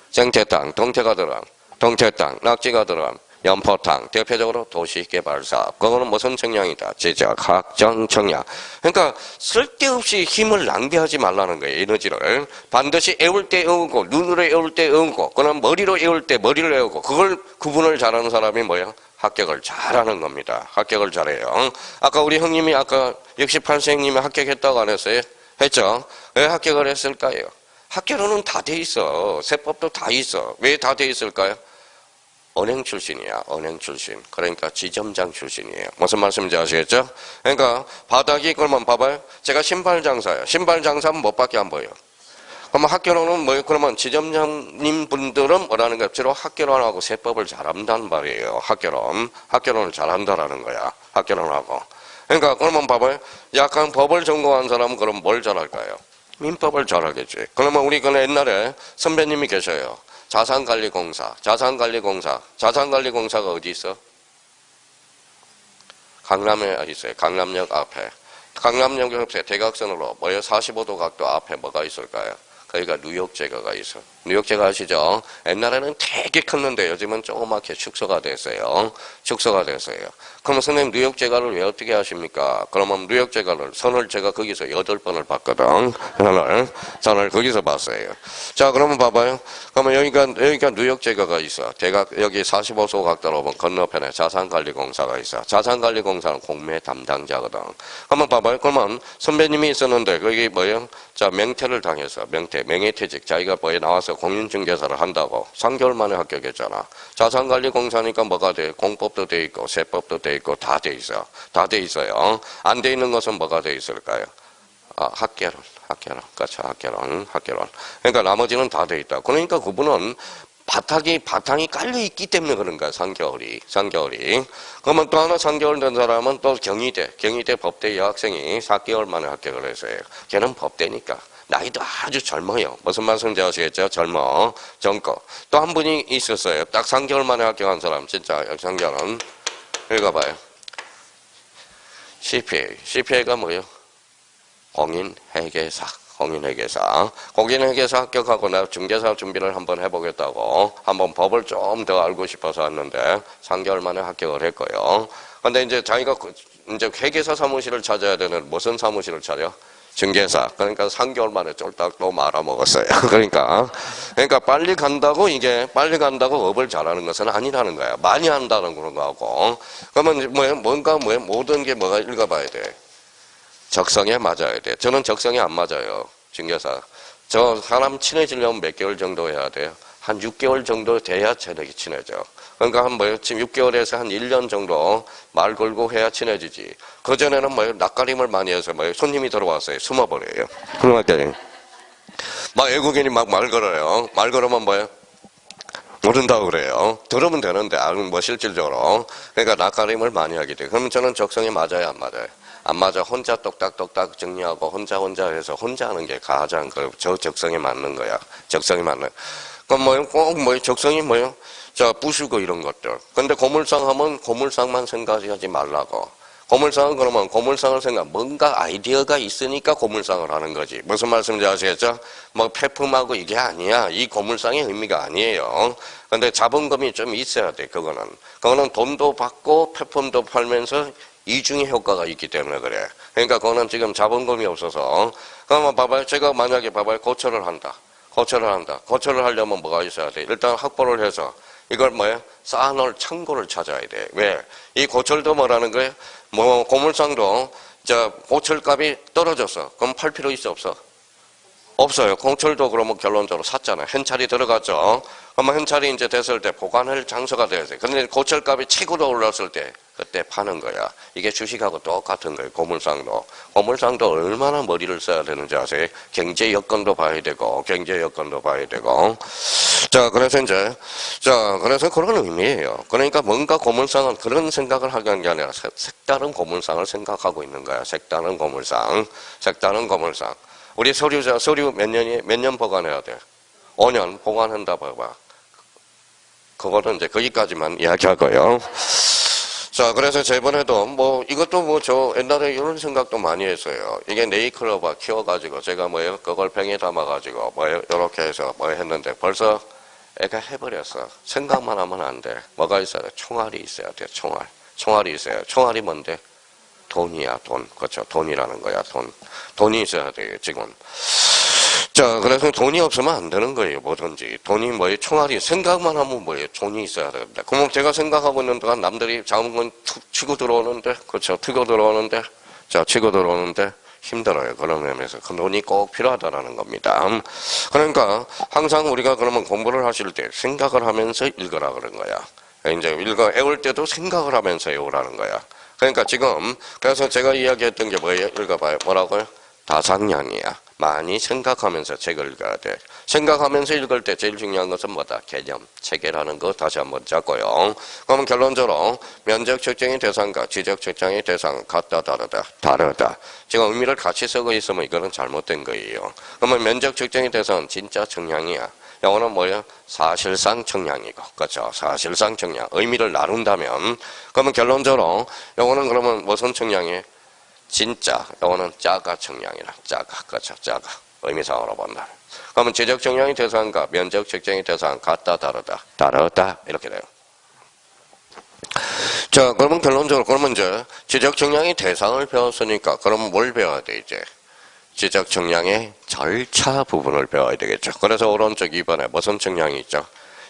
생태땅. 동태가 들어가면 동태땅. 낙지가 들어가면 연포탕. 대표적으로 도시개발사업. 그거는 무슨 정량이다? 지적 학정 정량. 그러니까 쓸데없이 힘을 낭비하지 말라는 거예요. 에너지를. 반드시 외울 때 외우고 눈으로 외울 때 외우고 그럼 머리로 외울 때 머리를 외우고 그걸 구분을 잘하는 사람이 뭐예요? 합격을 잘하는 겁니다. 합격을 잘해요. 아까 우리 형님이 아까 68세님이 합격했다고 안 했어요? 했죠? 왜 합격을 했을까요? 학교로는 다 돼 있어. 세법도 다 있어. 왜 다 돼 있을까요? 은행 출신이야. 은행 출신. 그러니까 지점장 출신이에요. 무슨 말씀인지 아시겠죠? 그러니까 바닥이 그러면 봐봐요. 제가 신발 장사예요. 신발 장사는 뭐밖에 안 보여요. 그러면 학교로는 뭐예요? 그러면 지점장님 분들은 뭐라는 거예요? 주로 학교론하고 세법을 잘한다는 말이에요. 학교론을 잘한다라는 거야. 학교론하고. 그러니까 그러면 봐봐요. 약간 법을 전공한 사람은 그럼 뭘 잘할까요? 민법을 잘하겠지. 그러면 우리 그 옛날에 선배님이 계셔요. 자산관리공사가 어디 있어? 강남에 있어요. 강남역 앞에. 강남역 옆에 대각선으로 뭐예요? 45도 각도 앞에 뭐가 있을까요? 거기가 뉴욕제과가 있어. 뉴욕제과 아시죠? 옛날에는 되게 컸는데 요즘은 조그맣게 축소가 됐어요. 그러면 선생님 뉴욕제과를 왜 어떻게 하십니까? 그러면 뉴욕제과를 선을 제가 거기서 8번을 봤거든. 선을 거기서 봤어요. 자, 그러면 봐봐요. 그러면 여기가 뉴욕제과가 있어. 여기 45도 각도로 보면 건너편에 자산관리공사가 있어. 자산관리공사는 공매 담당자거든. 그러면 봐봐요. 그러면 선배님이 있었는데 거기 뭐예요? 자, 명퇴를 당해서 명예퇴직. 자기가 뭐에 나와서 공인중개사를 한다고 3개월 만에 합격했잖아. 자산관리공사니까 뭐가 돼? 공법도 돼 있고 세법도 돼 있고 다 돼 있어. 다 돼 있어요. 안 돼 있는 것은 뭐가 돼 있을까요? 학개론. 그렇죠. 학개론. 그러니까 나머지는 다 돼 있다. 그러니까 그분은 바탕이 깔려있기 때문에 그런 거야, 3개월이. 그러면 또 하나 3개월 된 사람은 또 경희대 법대 여학생이 4개월 만에 합격을 했어요. 걔는 법대니까. 나이도 아주 젊어요. 무슨 말씀인지 아시겠죠? 젊어. 젊고. 또 한 분이 있었어요. 딱 3개월 만에 합격한 사람. 진짜 역상견은. 읽어봐요. CPA가 뭐예요? 공인회계사. 공인회계사 합격하고 내가 중개사 준비를 한번 해보겠다고 한번 법을 좀 더 알고 싶어서 왔는데 3개월 만에 합격을 했고요. 근데 이제 자기가 이제 회계사 사무실을 찾아야 되는 무슨 사무실을 찾아요? 중개사. 그러니까 3개월 만에 쫄딱 또 말아먹었어요. 그러니까 빨리 간다고 업을 잘하는 것은 아니라는 거야. 많이 한다는 그런 거하고. 그러면 모든 게 뭐가 읽어봐야 돼. 적성에 맞아야 돼. 저는 적성에 안 맞아요. 중개사. 저 사람 친해지려면 몇 개월 정도 해야 돼요? 한 6개월 정도 돼야 친해져. 그러니까 지금 6개월에서 한 1년 정도 말 걸고 해야 친해지지. 그전에는 낯가림을 많이 해서 손님이 들어왔어요. 숨어버려요. 그러니까 외국인이 말 걸어요. 말 걸으면 모른다고 그래요. 들으면 되는데, 실질적으로. 그러니까 낯가림을 많이 하게 돼요. 그러면 저는 적성에 맞아요, 안 맞아요? 안 맞아. 혼자 똑딱똑딱 정리하고 혼자 해서 혼자 하는 게 가장 저 적성에 맞는 거야. 적성에 맞는. 그럼 적성이 자, 부수고 이런 것들. 근데 고물상 하면 고물상만 생각하지 말라고. 고물상은 그러면 고물상을 뭔가 아이디어가 있으니까 고물상을 하는 거지. 무슨 말씀인지 아시겠죠? 폐품하고 이게 아니야. 이 고물상의 의미가 아니에요. 근데 자본금이 좀 있어야 돼, 그거는 돈도 받고 폐품도 팔면서 이중의 효과가 있기 때문에 그래. 그러니까 그거는 지금 자본금이 없어서. 그러면 봐봐요. 제가 만약에 고철을 한다. 고철을 하려면 뭐가 있어야 돼? 일단 확보를 해서 이걸 쌓아놓을 창고를 찾아야 돼. 왜? 이 고철도 뭐라는 거예요? 고물상도 고철값이 떨어졌어. 그럼 팔 필요 있어, 없어? 없어요. 고철도 그러면 결론적으로 샀잖아요. 현찰이 들어갔죠. 그러면 현찰이 이제 됐을 때 보관할 장소가 돼야 돼. 근데 고철값이 최고로 올랐을 때 그때 파는 거야. 이게 주식하고 똑같은 거예요. 고물상도 얼마나 머리를 써야 되는지 아세요? 경제 여건도 봐야 되고. 자, 그래서 그런 의미예요. 그러니까 뭔가 고물상은 그런 생각을 하는 게 아니라 색다른 고물상을 생각하고 있는 거야. 색다른 고물상. 우리 서류 몇 년 보관해야 돼? 5년 보관한다 봐봐. 그거는 이제 거기까지만 이야기하고요. 자, 그래서 저번에도 이것도 저 옛날에 이런 생각도 많이 했어요. 이게 네이클로바 키워가지고 제가 그걸 병에 담아가지고 이렇게 해서 했는데 벌써 애가 해버렸어. 생각만 하면 안 돼. 뭐가 있어야 돼? 총알이 있어야 돼. 총알이 있어요. 총알이 뭔데? 돈이야, 돈. 그렇죠. 돈이라는 거야, 돈. 돈이 있어야 돼요, 지금. 자, 그래서 돈이 없으면 안 되는 거예요, 뭐든지. 돈이 총알이, 생각만 하면 돈이 있어야 됩니다. 그럼 제가 생각하고 있는 동안 남들이 자문금 치고 들어오는데, 그렇죠. 치고 들어오는데, 힘들어요. 그런 의미에서. 그 돈이 꼭 필요하다라는 겁니다. 그러니까, 항상 우리가 그러면 공부를 하실 때 생각을 하면서 읽으라 그런 거야. 이제 외울 때도 생각을 하면서 외우라는 거야. 그러니까 지금, 그래서 제가 이야기했던 게 뭐예요? 읽어봐요. 뭐라고요? 다상량이야. 많이 생각하면서 책을 읽어야 돼. 생각하면서 읽을 때 제일 중요한 것은 뭐다? 개념, 체계라는 거 다시 한번 잡고요. 그러면 결론적으로 면적 측정의 대상과 지적 측정의 대상 같다 다르다. 지금 의미를 같이 쓰고 있으면 이거는 잘못된 거예요. 그러면 면적 측정의 대상은 진짜 측량이야. 영어는 사실상 측량이고, 그렇죠? 사실상 측량. 의미를 나눈다면, 그러면 결론적으로 영어는 그러면 무슨 측량이에요? 진짜, 영어는 짜가 측량이라. 그렇죠? 짜가. 의미상으로 본다. 그러면 지적 측량의 대상과 면적 측정의 대상 같다 다르다. 이렇게 돼요. 자, 그러면 결론적으로, 이제 지적 측량의 대상을 배웠으니까, 그러면 뭘 배워야 돼, 이제? 지적 측량의 절차 부분을 배워야 되겠죠. 그래서 오른쪽 2번에 무슨 측량이 있죠?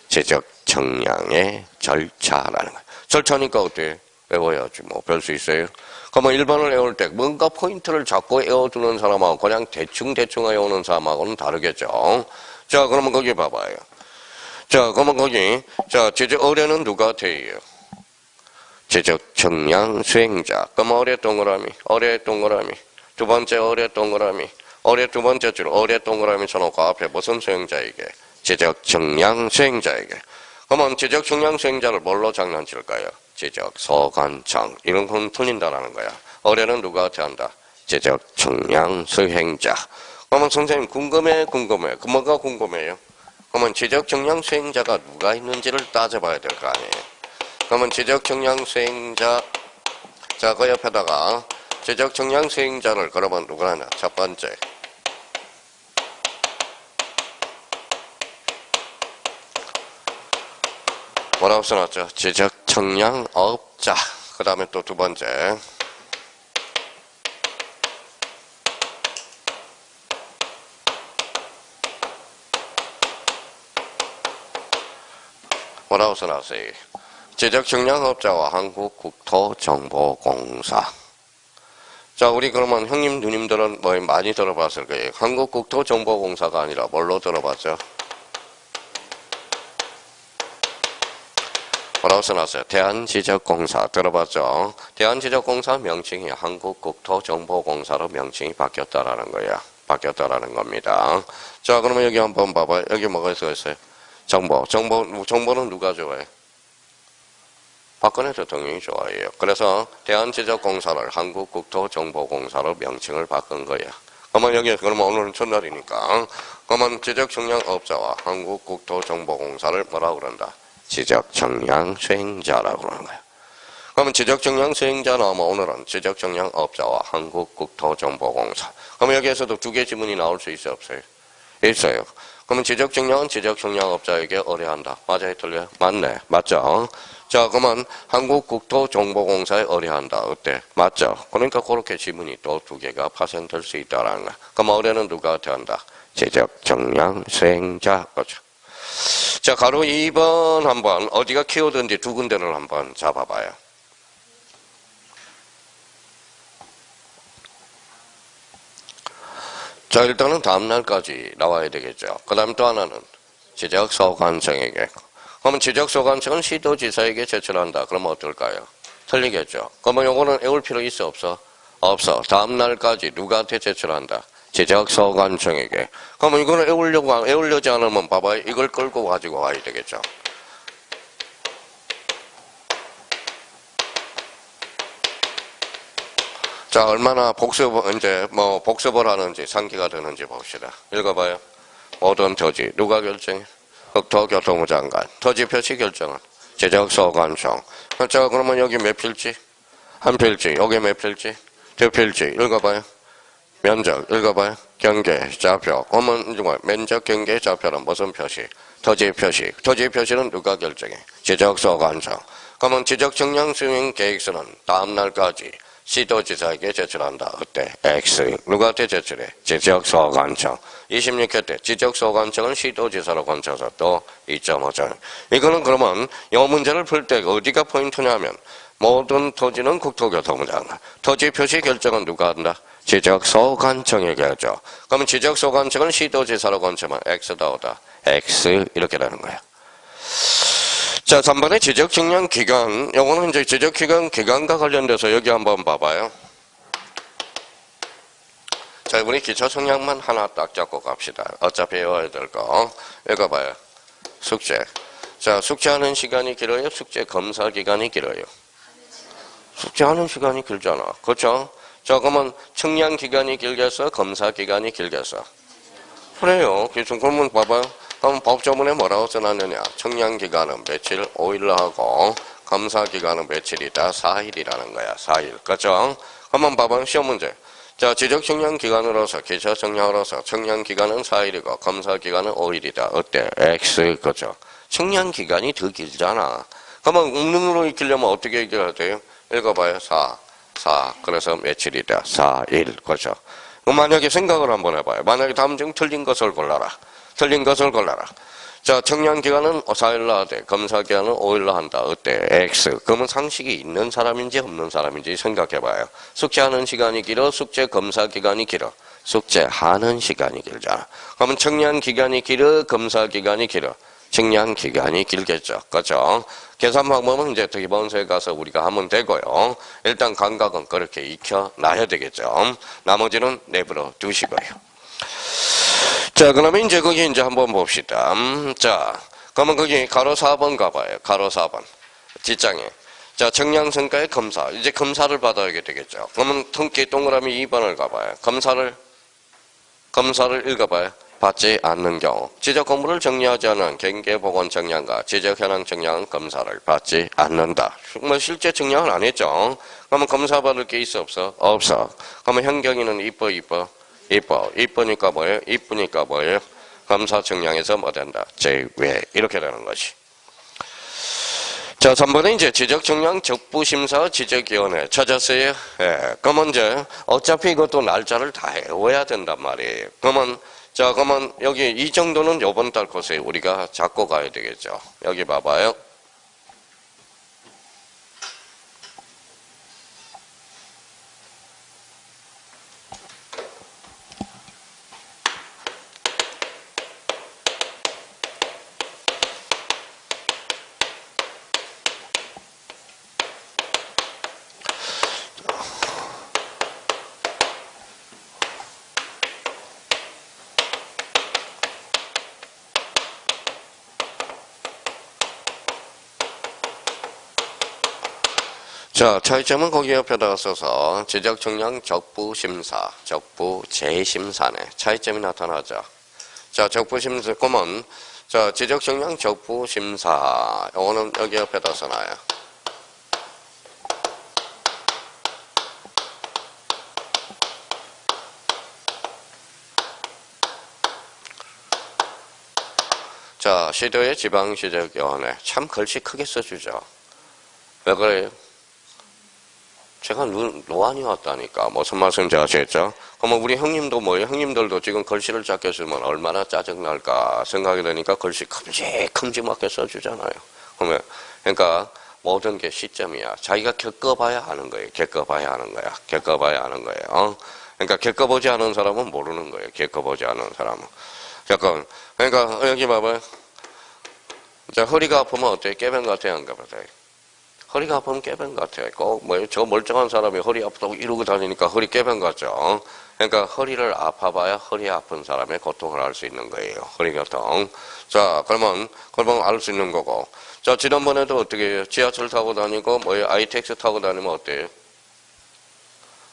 지적 측량의 절차라는 거예요. 절차니까 어때? 외워야지 별 수 있어요. 그러면 1번을 외울 때 뭔가 포인트를 잡고 외워두는 사람하고 그냥 대충 외우는 사람하고는 다르겠죠. 자, 그러면 거기 봐봐요. 자, 그러면 거기 지적 의뢰는 누가 돼요? 지적 측량 수행자. 그럼 의뢰 동그라미. 두 번째 의뢰 동그라미. 의뢰 두 번째 줄 의뢰 동그라미 쳐놓고 앞에 무슨 수행자에게? 지적 측량 수행자에게. 그러면 지적 측량 수행자를 뭘로 장난칠까요? 지적 소관청. 이런 건 틀린다라는 거야. 의뢰는 누구한테 한다? 지적 측량 수행자. 그러면 선생님 궁금해. 그 뭐가 궁금해요? 그러면 지적정량 수행자가 누가 있는지를 따져봐야 될 거 아니에요. 그러면 지적정량 수행자, 자, 그 옆에다가 지적정량 수행자를 그러면 누가 하냐? 첫 번째. 뭐라고 써놨죠? 지적정량업자. 그 다음에 또 두 번째. 뭐라고 써놨어요? 지적정량업자와 한국국토정보공사. 자, 우리 그러면 형님, 누님들은 뭐 많이 들어봤을 거예요. 한국국토정보공사가 아니라 뭘로 들어봤죠? 뭐라고 써놨어요? 대한지적공사 들어봤죠? 대한지적공사 명칭이 한국국토정보공사로 명칭이 바뀌었다라는 거야. 바뀌었다라는 겁니다. 자, 그러면 여기 한번 봐봐요. 여기 뭐가 있어요? 정보는 누가 좋아해? 박근혜 대통령이 좋아해요. 그래서 대한지적공사를 한국국토정보공사로 명칭을 바꾼 거야. 그러면 오늘은 첫날이니까. 그러면 지적정량업자와 한국국토정보공사를 뭐라고 그런다? 지적정량 수행자라고 그러는 거야. 그러면 지적정량 수행자 나오면 오늘은 지적정량업자와 한국국토정보공사. 그러면 여기에서도 두 개 지문이 나올 수 있어요, 없어요? 있어요. 그러면 지적정량은 지적정량업자에게 의뢰한다. 맞아요, 틀려요? 맞네, 맞죠? 자, 그러면 한국국토정보공사에 의뢰한다. 어때? 맞죠? 그러니까 그렇게 지문이 또 두 개가 파생될 수 있다라는 거야. 그럼 의뢰는 누구한테 한다? 지적정량 수행자. 그렇죠? 자, 가로 2번 한번 어디가 키워드인지 두 군데를 한번 잡아봐요. 자, 일단은 다음날까지 나와야 되겠죠. 그 다음 또 하나는 지적소관청에게. 그러면 지적소관청은 시도지사에게 제출한다. 그러면 어떨까요? 틀리겠죠. 그러면 요거는 외울 필요 있어, 없어? 없어. 다음날까지 누구한테 제출한다? 지적소관청에게. 그러면 이거는 외우려지 않으면 봐봐요. 이걸 끌고 가지고 와야 되겠죠. 자, 얼마나 복습을 하는지 상기가 되는지 봅시다. 읽어봐요. 모든 토지, 누가 결정해? 국토교통부 장관. 토지 표시 결정은 지적소관청. 자, 그러면 여기 몇 필지? 한 필지. 여기 몇 필지? 두 필지. 읽어봐요. 면적, 읽어봐요. 경계, 좌표. 그러면 면적, 경계, 좌표는 무슨 표시? 토지 표시. 토지 표시는 누가 결정해? 지적소관청. 그러면 지적정량 수행 계획서는 다음날까지 시도지사에게 제출한다. 어때? X. 누구한테 제출해? 지적소관청. 26회 때 지적소관청은 시도지사로 건쳐서 또 2.5점. 이거는 그러면 이 문제를 풀 때 어디가 포인트냐면 모든 토지는 국토교통부 장관. 토지 표시 결정은 누가 한다? 지적소관청에게 하죠. 그러면 지적소관청은 시도지사로 건쳐면 X다 오다. X 이렇게 되는 거야. 자, 3번의 지적정량기간. 요거는 이제 지적기간과 관련돼서 여기 한번 봐봐요. 자, 이번에 기초성량만 하나 딱 잡고 갑시다. 어차피 외워야 될 거. 읽어봐요. 숙제. 자, 숙제하는 시간이 길어요? 숙제 검사 기간이 길어요? 숙제하는 시간이 길잖아. 그렇죠? 자, 그러면 청량 기간이 길겠어? 검사 기간이 길겠어? 그래요. 그러면 봐봐요. 그럼 법조문에 뭐라고 써놨느냐? 청량기간은 며칠? 5일로 하고 검사기간은 며칠이다? 4일이라는 거야. 4일. 그렇죠? 한번 봐봐. 시험 문제. 자, 지적청량기간으로서 기초청량으로서 청량기간은 4일이고 검사기간은 5일이다. 어때? X. 그렇죠? 청량기간이 더 길잖아. 그러면 운능으로 익히려면 어떻게 얘기해야 돼요? 읽어봐요. 4. 그래서 며칠이다? 4일. 그렇죠? 그럼 만약에 생각을 한번 해봐요. 만약에 다음 중 틀린 것을 골라라. 자, 청량기간은 4일로 하되 검사기간은 5일로 한다. 어때? X. 그러면 상식이 있는 사람인지 없는 사람인지 생각해봐요. 숙제하는 시간이 길어? 숙제 검사기간이 길어? 숙제하는 시간이 길잖아. 그러면 청량기간이 길어? 검사기간이 길어? 청량기간이 길겠죠. 그렇죠? 계산 방법은 이제 기본서에 가서 우리가 하면 되고요. 일단 감각은 그렇게 익혀놔야 되겠죠. 나머지는 내버려 두시고요. 자, 그러면 이제 거기 이제 한번 봅시다. 자, 그러면 거기 가로 4번 가봐요. 가로 4번. 뒷장에. 자, 청량성과의 검사. 이제 검사를 받아야 되겠죠. 그러면 통계 동그라미 2번을 가봐요. 검사를 검사를 읽어봐요. 받지 않는 경우. 지적 공부를 정리하지 않은 경계보건 정량과 지적 현황 정량은 검사를 받지 않는다. 뭐 실제 정량을 안 했죠. 그러면 검사 받을 게 있어 없어? 없어. 그러면 현경이는 이뻐. 이쁘니까 뭐예요? 이쁘니까 뭐예요? 검사 정량에서 뭐 된다? 제외. 이렇게 되는 것이. 자, 3번은 이제 지적정량 적부심사 지적위원회 찾았어요? 예. 그러면 이제 어차피 이것도 날짜를 다 외워야 된단 말이에요. 그러면 여기 이 정도는 요번 달 코스에 우리가 잡고 가야 되겠죠. 여기 봐봐요. 자, 차이점은 거기 옆에다가 써서 지적정량 적부심사, 적부재심사네. 차이점이 나타나죠. 자, 적부심사, 그러면, 자, 지적정량 적부심사. 요거는 여기 옆에다 써놔요. 자, 시도의 지방지적위원회. 참 글씨 크게 써주죠. 왜 그래요? 제가 노안이 왔다니까. 무슨 말씀인지 아시겠죠? 그러면 우리 형님도 뭐예요? 형님들도 지금 글씨를 작게 쓰면 얼마나 짜증날까 생각이 되니까 글씨 큼직큼직하게 써주잖아요. 그러니까 모든 게 시점이야. 자기가 겪어봐야 하는 거예요. 겪어봐야 하는 거예요. 그러니까 겪어보지 않은 사람은 모르는 거예요. 겪어보지 않은 사람은. 그러니까 여기 봐봐요. 자, 허리가 아프면 어때요? 깨병 같아요? 안 가봐요? 허리가 아프면 깨병 같아요. 꼭 저 멀쩡한 사람이 허리 아프다고 이러고 다니니까 허리 깨병 같죠. 그러니까 허리를 아파봐야 허리 아픈 사람의 고통을 알 수 있는 거예요. 허리 고통. 자, 그러면 알 수 있는 거고. 자, 지난번에도 어떻게 해요? 지하철 타고 다니고 아이텍스 타고 다니면 어때요?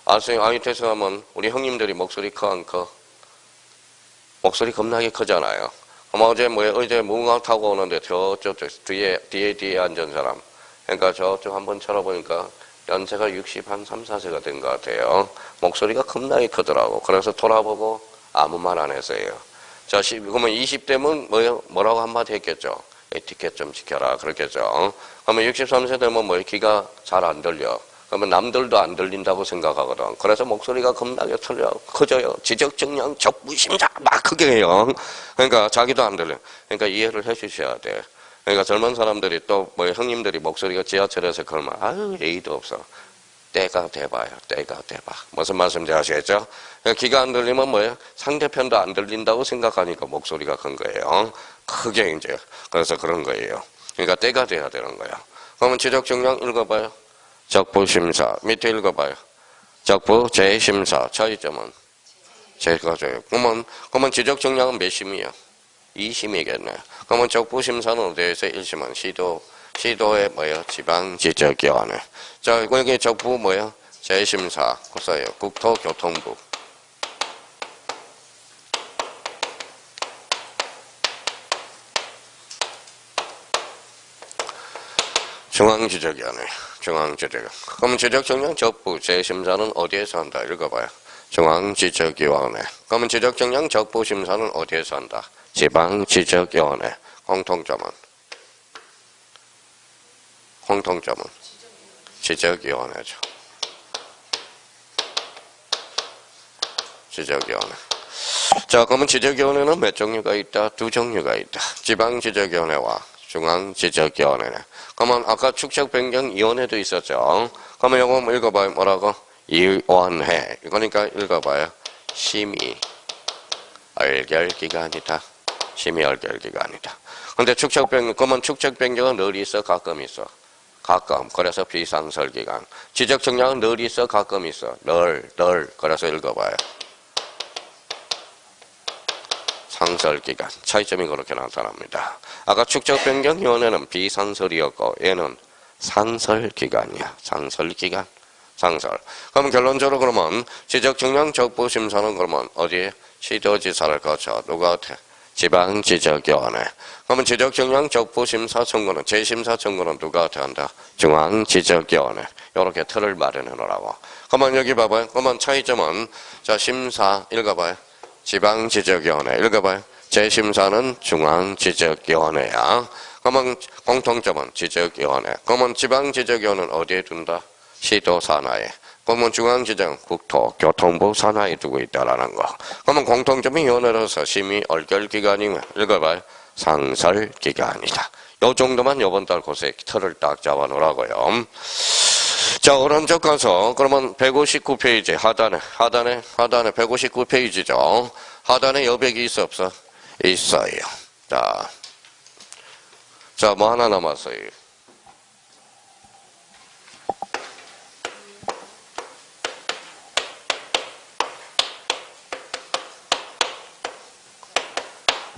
아이텍스 하면 우리 형님들이 목소리 커 안 커? 목소리 겁나게 크잖아요. 어제 무궁화 타고 오는데 저쪽 뒤에 앉은 사람. 그러니까 저쪽 한번 쳐다보니까 연세가 60한 3, 4세가 된 것 같아요. 목소리가 겁나게 크더라고. 그래서 돌아보고 아무 말 안 했어요. 자, 그러면 20대면 뭐라고 한마디 했겠죠? 에티켓 좀 지켜라. 그렇겠죠. 그러면 63세 되면 귀가 잘 안 들려. 그러면 남들도 안 들린다고 생각하거든. 그래서 목소리가 겁나게 커져요. 지적정량 적부심사 막 크게 해요. 그러니까 자기도 안 들려. 그러니까 이해를 해 주셔야 돼. 그러니까 젊은 사람들이 또 형님들이 목소리가 지하철에서 걸면 아유 예의도 없어. 때가 돼봐요. 무슨 말씀인지 아시겠죠? 그러니까 귀가 안 들리면 상대편도 안 들린다고 생각하니까 목소리가 큰 거예요. 크게 이제. 그래서 그런 거예요. 그러니까 때가 돼야 되는 거야. 그러면 지적정량 읽어봐요. 적부심사. 밑에 읽어봐요. 적부재심사. 차이점은? 제가져요. 그러면 지적정량은 몇 심이에요? 2심이겠네. 그러면 적부심사는 어디에서 1심은? 시도의 지방지적위원회. 자, 여기 적부 재심사. 그거요. 국토교통부. 중앙지적위원회. 그럼 지적정량 적부 재심사는 어디에서 한다? 읽어봐요. 중앙지적위원회. 그러면 지적정량 적부심사는 어디에서 한다? 지방지적위원회. 공통점은 지적위원회죠. 지적위원회. 자, 그러면 지적위원회는 몇 종류가 있다? 두 종류가 있다. 지방지적위원회와 중앙지적위원회네. 그러면 아까 축척변경위원회도 있었죠. 그러면 이거 읽어봐요. 뭐라고? 위원회. 이거니까 읽어봐요. 심의 의결기관이다. 심의 의결기관이다. 근데 그러면 축척변경은 늘 있어? 가끔 있어? 가끔. 그래서 비상설기관. 지적정량은 늘 있어? 가끔 있어? 늘. 그래서 읽어봐요. 상설기관. 차이점이 그렇게 나타납니다. 아까 축적변경위원회는 비상설이었고 얘는 상설기관이야. 상설. 그러면 결론적으로 그러면 지적정량 적부심사는 그러면 어디에? 시도지사를 거쳐 누구한테? 지방지적위원회. 그러면 지적정량 적부심사 청구는 재심사 청구는 누구한테 한다? 중앙지적위원회. 이렇게 틀을 마련해 놓으라고. 그러면 여기 봐봐요. 그러면 차이점은 자 심사 읽어봐요. 지방지적위원회 읽어봐요. 재심사는 중앙지적위원회야. 그러면 공통점은 지적위원회. 그러면 지방지적위원회는 어디에 둔다? 시도 산하에. 그러면 중앙지정, 국토, 교통부 산하에 두고 있다라는 거. 그러면 공통점이 위원회로서 심의 얼결기관이면 읽어봐요. 상설기관이다. 요 정도만 요번 달 고세 틀을 딱 잡아놓으라고요. 자, 오른쪽 가서 그러면 159페이지 하단에 159페이지죠. 하단에 여백이 있어 없어? 있어요. 자, 뭐 하나 남았어요.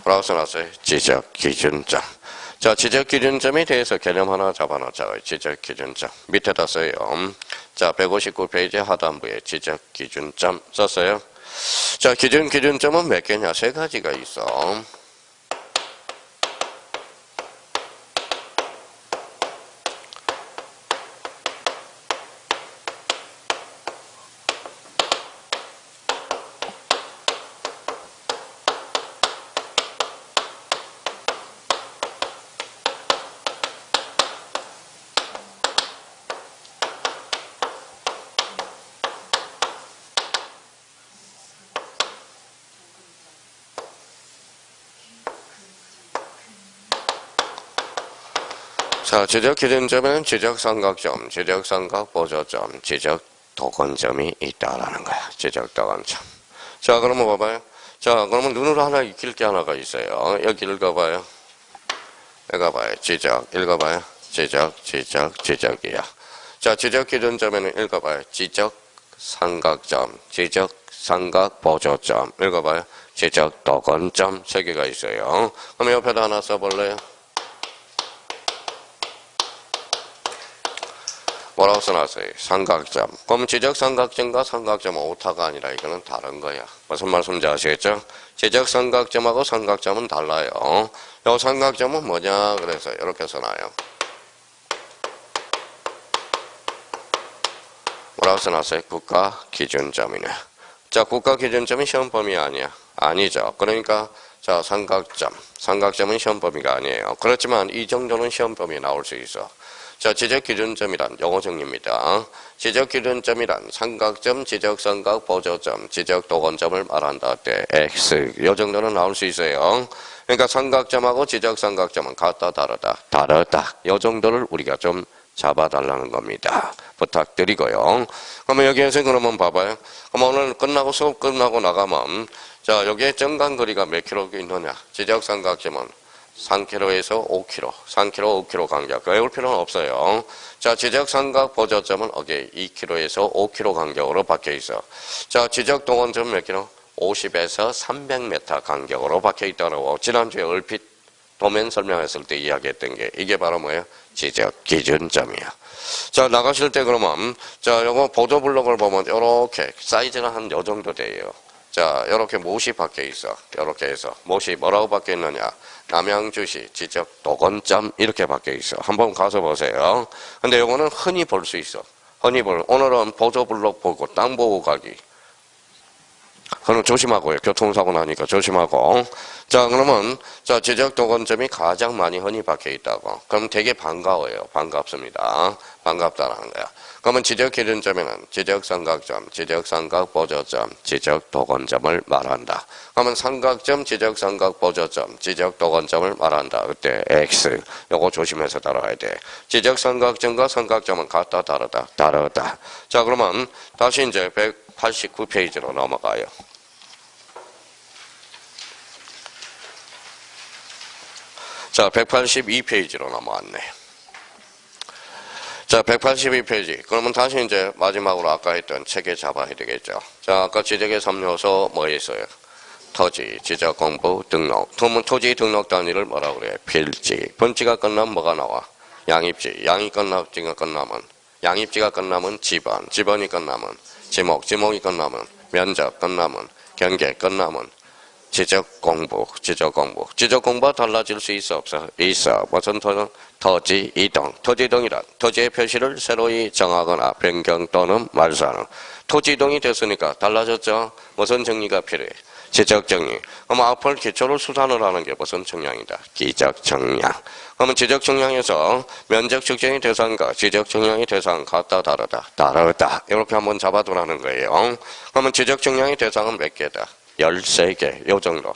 뭐라고 써놨어요? 지적기준점. 자, 지적기준점에 대해서 개념 하나 잡아놓자고요. 지적기준점. 밑에다 써요. 자, 159페이지 하단부에 지적기준점 썼어요. 자, 기준점은 몇 개냐? 세 가지가 있어. 자, 지적기준점에는 지적삼각점, 지적삼각보조점, 지적도건점이 있다라는 거야. 지적도건점. 자, 그러면 봐봐요. 자, 그러면 눈으로 하나 익힐 게 하나가 있어요. 여기 읽어봐요. 읽어봐요. 읽어봐요. 지적이야. 자, 지적기준점에는 읽어봐요. 지적삼각점, 지적삼각보조점. 읽어봐요. 지적도건점 세 개가 있어요. 그럼 옆에다 하나 써볼래요? 뭐라고 써놨어요? 삼각점. 그럼 지적삼각점과 삼각점은 오타가 아니라 이거는 다른 거야. 무슨 말씀인지 아시겠죠? 지적삼각점하고 삼각점은 달라요. 이 삼각점은 뭐냐? 그래서 이렇게 써놔요. 뭐라고 써놨어요? 국가기준점이네. 자, 국가기준점이 시험 범위 아니야. 아니죠. 그러니까 자, 삼각점은 시험 범위가 아니에요. 그렇지만 이 정도는 시험 범위에 나올 수 있어. 자, 지적기준점이란 영어 정리입니다. 지적기준점이란 삼각점, 지적삼각, 보조점, 지적도건점을 말한다. 때 X 이 정도는 나올 수 있어요. 그러니까 삼각점하고 지적삼각점은 같다 다르다. 이 정도를 우리가 좀 잡아달라는 겁니다. 부탁드리고요. 그러면 여기에서 그러면 봐봐요. 그럼 오늘 수업 끝나고 나가면 자, 여기에 점간거리가 몇 킬로 있느냐? 지적삼각점은 3km에서 5km, 3km, 5km 간격. 외울 필요는 없어요. 자, 지적삼각 보조점은 2km에서 5km 간격으로 박혀 있어. 자, 지적동원점 몇 킬로? 50에서 300m 간격으로 박혀 있다고 지난주에 얼핏 도면 설명했을 때 이야기했던 게 이게 바로 뭐예요? 지적기준점이야. 자, 나가실 때 그러면 자, 요거 보조블록을 보면 요렇게 사이즈는 한 요 정도 돼요. 자, 요렇게 못이 박혀 있어. 요렇게 해서 못이 뭐라고 박혀 있느냐? 남양주시 지적도건점 이렇게 박혀 있어. 한번 가서 보세요. 근데 요거는 흔히 볼 수 있어. 오늘은 보조블록 보고 땅 보고 가기. 그럼 조심하고요. 교통사고 나니까 조심하고. 자, 그러면 자, 지적도건점이 가장 많이 흔히 박혀 있다고. 그럼 되게 반가워요. 반갑습니다. 반갑다라는 거야. 그러면 지적기준점에는 지적삼각점, 지적삼각보조점, 지적도건점을 말한다. 그러면 삼각점, 지적삼각보조점, 지적도건점을 말한다. 그때 X. 요거 조심해서 따라가야 돼. 지적삼각점과 삼각점은 같다 다르다. 자, 그러면 다시 이제 189페이지로 넘어가요. 자, 182페이지로 넘어왔네. 자, 182페이지. 그러면 다시 이제 마지막으로 아까 했던 체계 잡아야 되겠죠. 자, 아까 지적의 3요소 뭐 있어요? 토지, 지적 공부, 등록. 토지 등록 단위를 뭐라고 그래요? 필지. 분지가 끝나면 뭐가 나와? 양입지. 양입지가 끝나면 집안. 집안이 끝나면 지목. 지목이 끝나면 면접 끝나면, 경계 끝나면, 지적 공부. 지적 공부가 달라질 수 있어, 없어? 있어. 무슨 토지 이동. 토지 이동이란 토지의 표시를 새로이 정하거나 변경 또는 말소하는. 토지 이동이 됐으니까 달라졌죠? 무슨 정리가 필요해? 지적 정리. 그럼 앞을 기초로 수단을 하는 게 무슨 정량이다? 기적 정량. 그러면 지적 정량에서 면적 측정의 대상과 지적 정량의 대상 같다 다르다. 이렇게 한번 잡아두라는 거예요. 그러면 지적 정량의 대상은 몇 개다? 13개. 요 정도.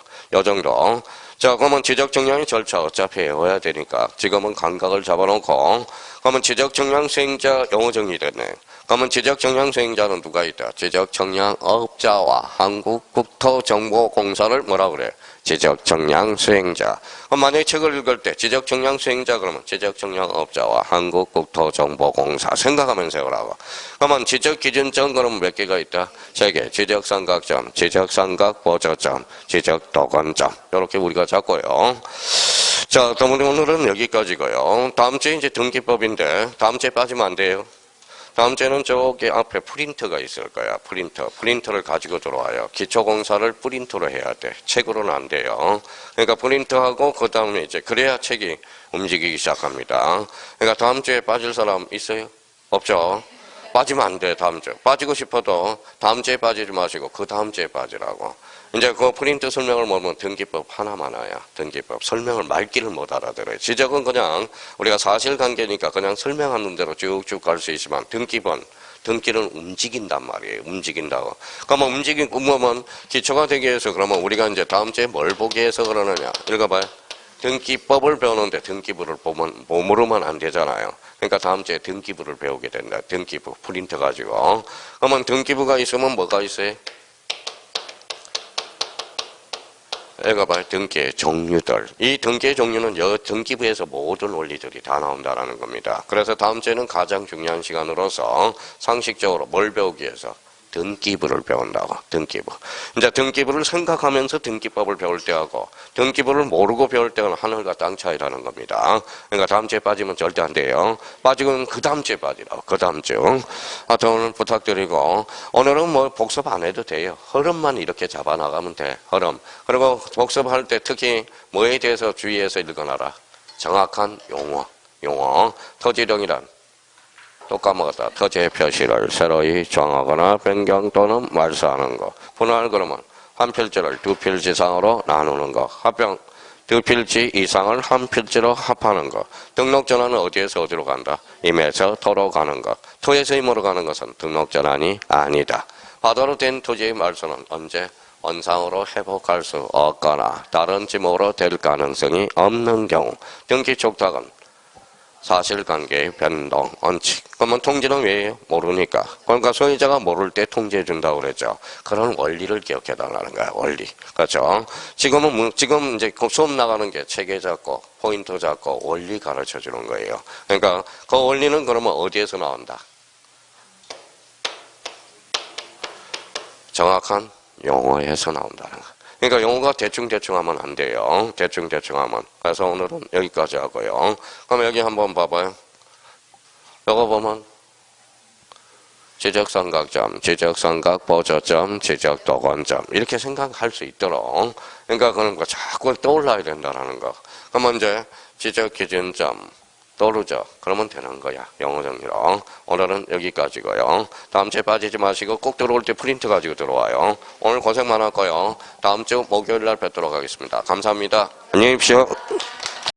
자, 그러면 지적 정량의 절차 어차피 외워야 되니까 지금은 감각을 잡아놓고, 그러면 지적 정량 수행자 용어 정리됐네. 그러면 지적 정량 수행자는 누가 있다? 지적 정량 업자와 한국국토정보공사를 뭐라 그래? 지적 정량 수행자. 그럼 만약에 책을 읽을 때 지적 정량 수행자 그러면 지적 정량 업자와 한국국토정보공사 생각하면서 해오라고. 그러면 지적 기준점 그러면 몇 개가 있다? 3개. 지적 삼각점, 지적 삼각 보조점, 지적 도건점. 이렇게 우리가 잡고요. 자, 오늘은 여기까지고요. 다음 주에 이제 등기법인데 다음 주에 빠지면 안 돼요. 다음 주에는 저기 앞에 프린터가 있을 거야. 프린터를 가지고 들어와요. 기초공사를 프린터로 해야 돼. 책으로는 안 돼요. 그러니까 프린터하고 그 다음에 이제 그래야 책이 움직이기 시작합니다. 그러니까 다음 주에 빠질 사람 있어요? 없죠? 빠지면 안 돼, 다음 주. 빠지고 싶어도 다음 주에 빠지지 마시고 그 다음 주에 빠지라고. 이제 그 프린트 설명을 모르면 등기법 하나만 와야 등기법 설명을 말귀를 못 알아들어요. 지적은 그냥 우리가 사실관계니까 그냥 설명하는 대로 쭉쭉 갈 수 있지만 등기는 움직인단 말이에요. 움직인다고. 그러면 움직이면 기초가 되기 위해서 그러면 우리가 이제 다음 주에 뭘 보기 위해서 그러느냐. 읽어봐요. 등기법을 배우는데 등기부를 모르면 안 되잖아요. 그러니까 다음 주에 등기부를 배우게 된다. 등기부 프린터 가지고. 그러면 등기부가 있으면 뭐가 있어요? 읽어봐요. 등기의 종류들. 이 등기의 종류는 등기부에서 모든 원리들이 다 나온다라는 겁니다. 그래서 다음 주에는 가장 중요한 시간으로서 상식적으로 뭘 배우기 위해서? 등기부를 배운다고. 등기부. 이제 등기부를 생각하면서 등기법을 배울 때하고 등기부를 모르고 배울 때는 하늘과 땅 차이라는 겁니다. 그러니까 다음 주에 빠지면 절대 안 돼요. 빠지면 그 다음 주에 빠지라고. 그 다음 주. 하여튼 오늘 부탁드리고 오늘은 뭐 복습 안 해도 돼요. 흐름만 이렇게 잡아나가면 돼. 흐름. 그리고 복습할 때 특히 뭐에 대해서 주의해서 읽어놔라. 정확한 용어. 토지령이란 또 까먹었다. 토지의 표시를 새로이 정하거나 변경 또는 말소하는 것. 분할 그러면 한 필지를 두 필지 이상으로 나누는 것. 합병 두 필지 이상을 한 필지로 합하는 것. 등록 전환은 어디에서 어디로 간다? 임에서 토로 가는 것. 토에서 임으로 가는 것은 등록 전환이 아니다. 바다로 된 토지의 말소는 언제? 원상으로 회복할 수 없거나 다른 지목으로 될 가능성이 없는 경우. 등기 촉탁은 사실관계의 변동, 원칙. 그러면 통지는 왜 해요? 모르니까. 그러니까 소유자가 모를 때 통지해준다고 그랬죠. 그런 원리를 기억해달라는 거야, 원리. 그렇죠? 지금 이제 수업 나가는 게 체계 잡고, 포인트 잡고, 원리 가르쳐 주는 거예요. 그러니까 그 원리는 그러면 어디에서 나온다? 정확한 용어에서 나온다는 거야. 그러니까 용어가 대충 하면 안 돼요. 대충 하면. 그래서 오늘은 여기까지 하고요. 그럼 여기 한번 봐봐요. 요거 보면 지적삼각점, 지적삼각 보조점, 지적도건점 이렇게 생각할 수 있도록 그러니까 그런 거 자꾸 떠올라야 된다는 거. 그러면 이제 지적기준점 떠오르죠. 그러면 되는 거야. 영어 정리로. 오늘은 여기까지고요. 다음 주에 빠지지 마시고 꼭 들어올 때 프린트 가지고 들어와요. 오늘 고생 많았고요. 다음 주 목요일 날 뵙도록 하겠습니다. 감사합니다. 안녕히 계십시오.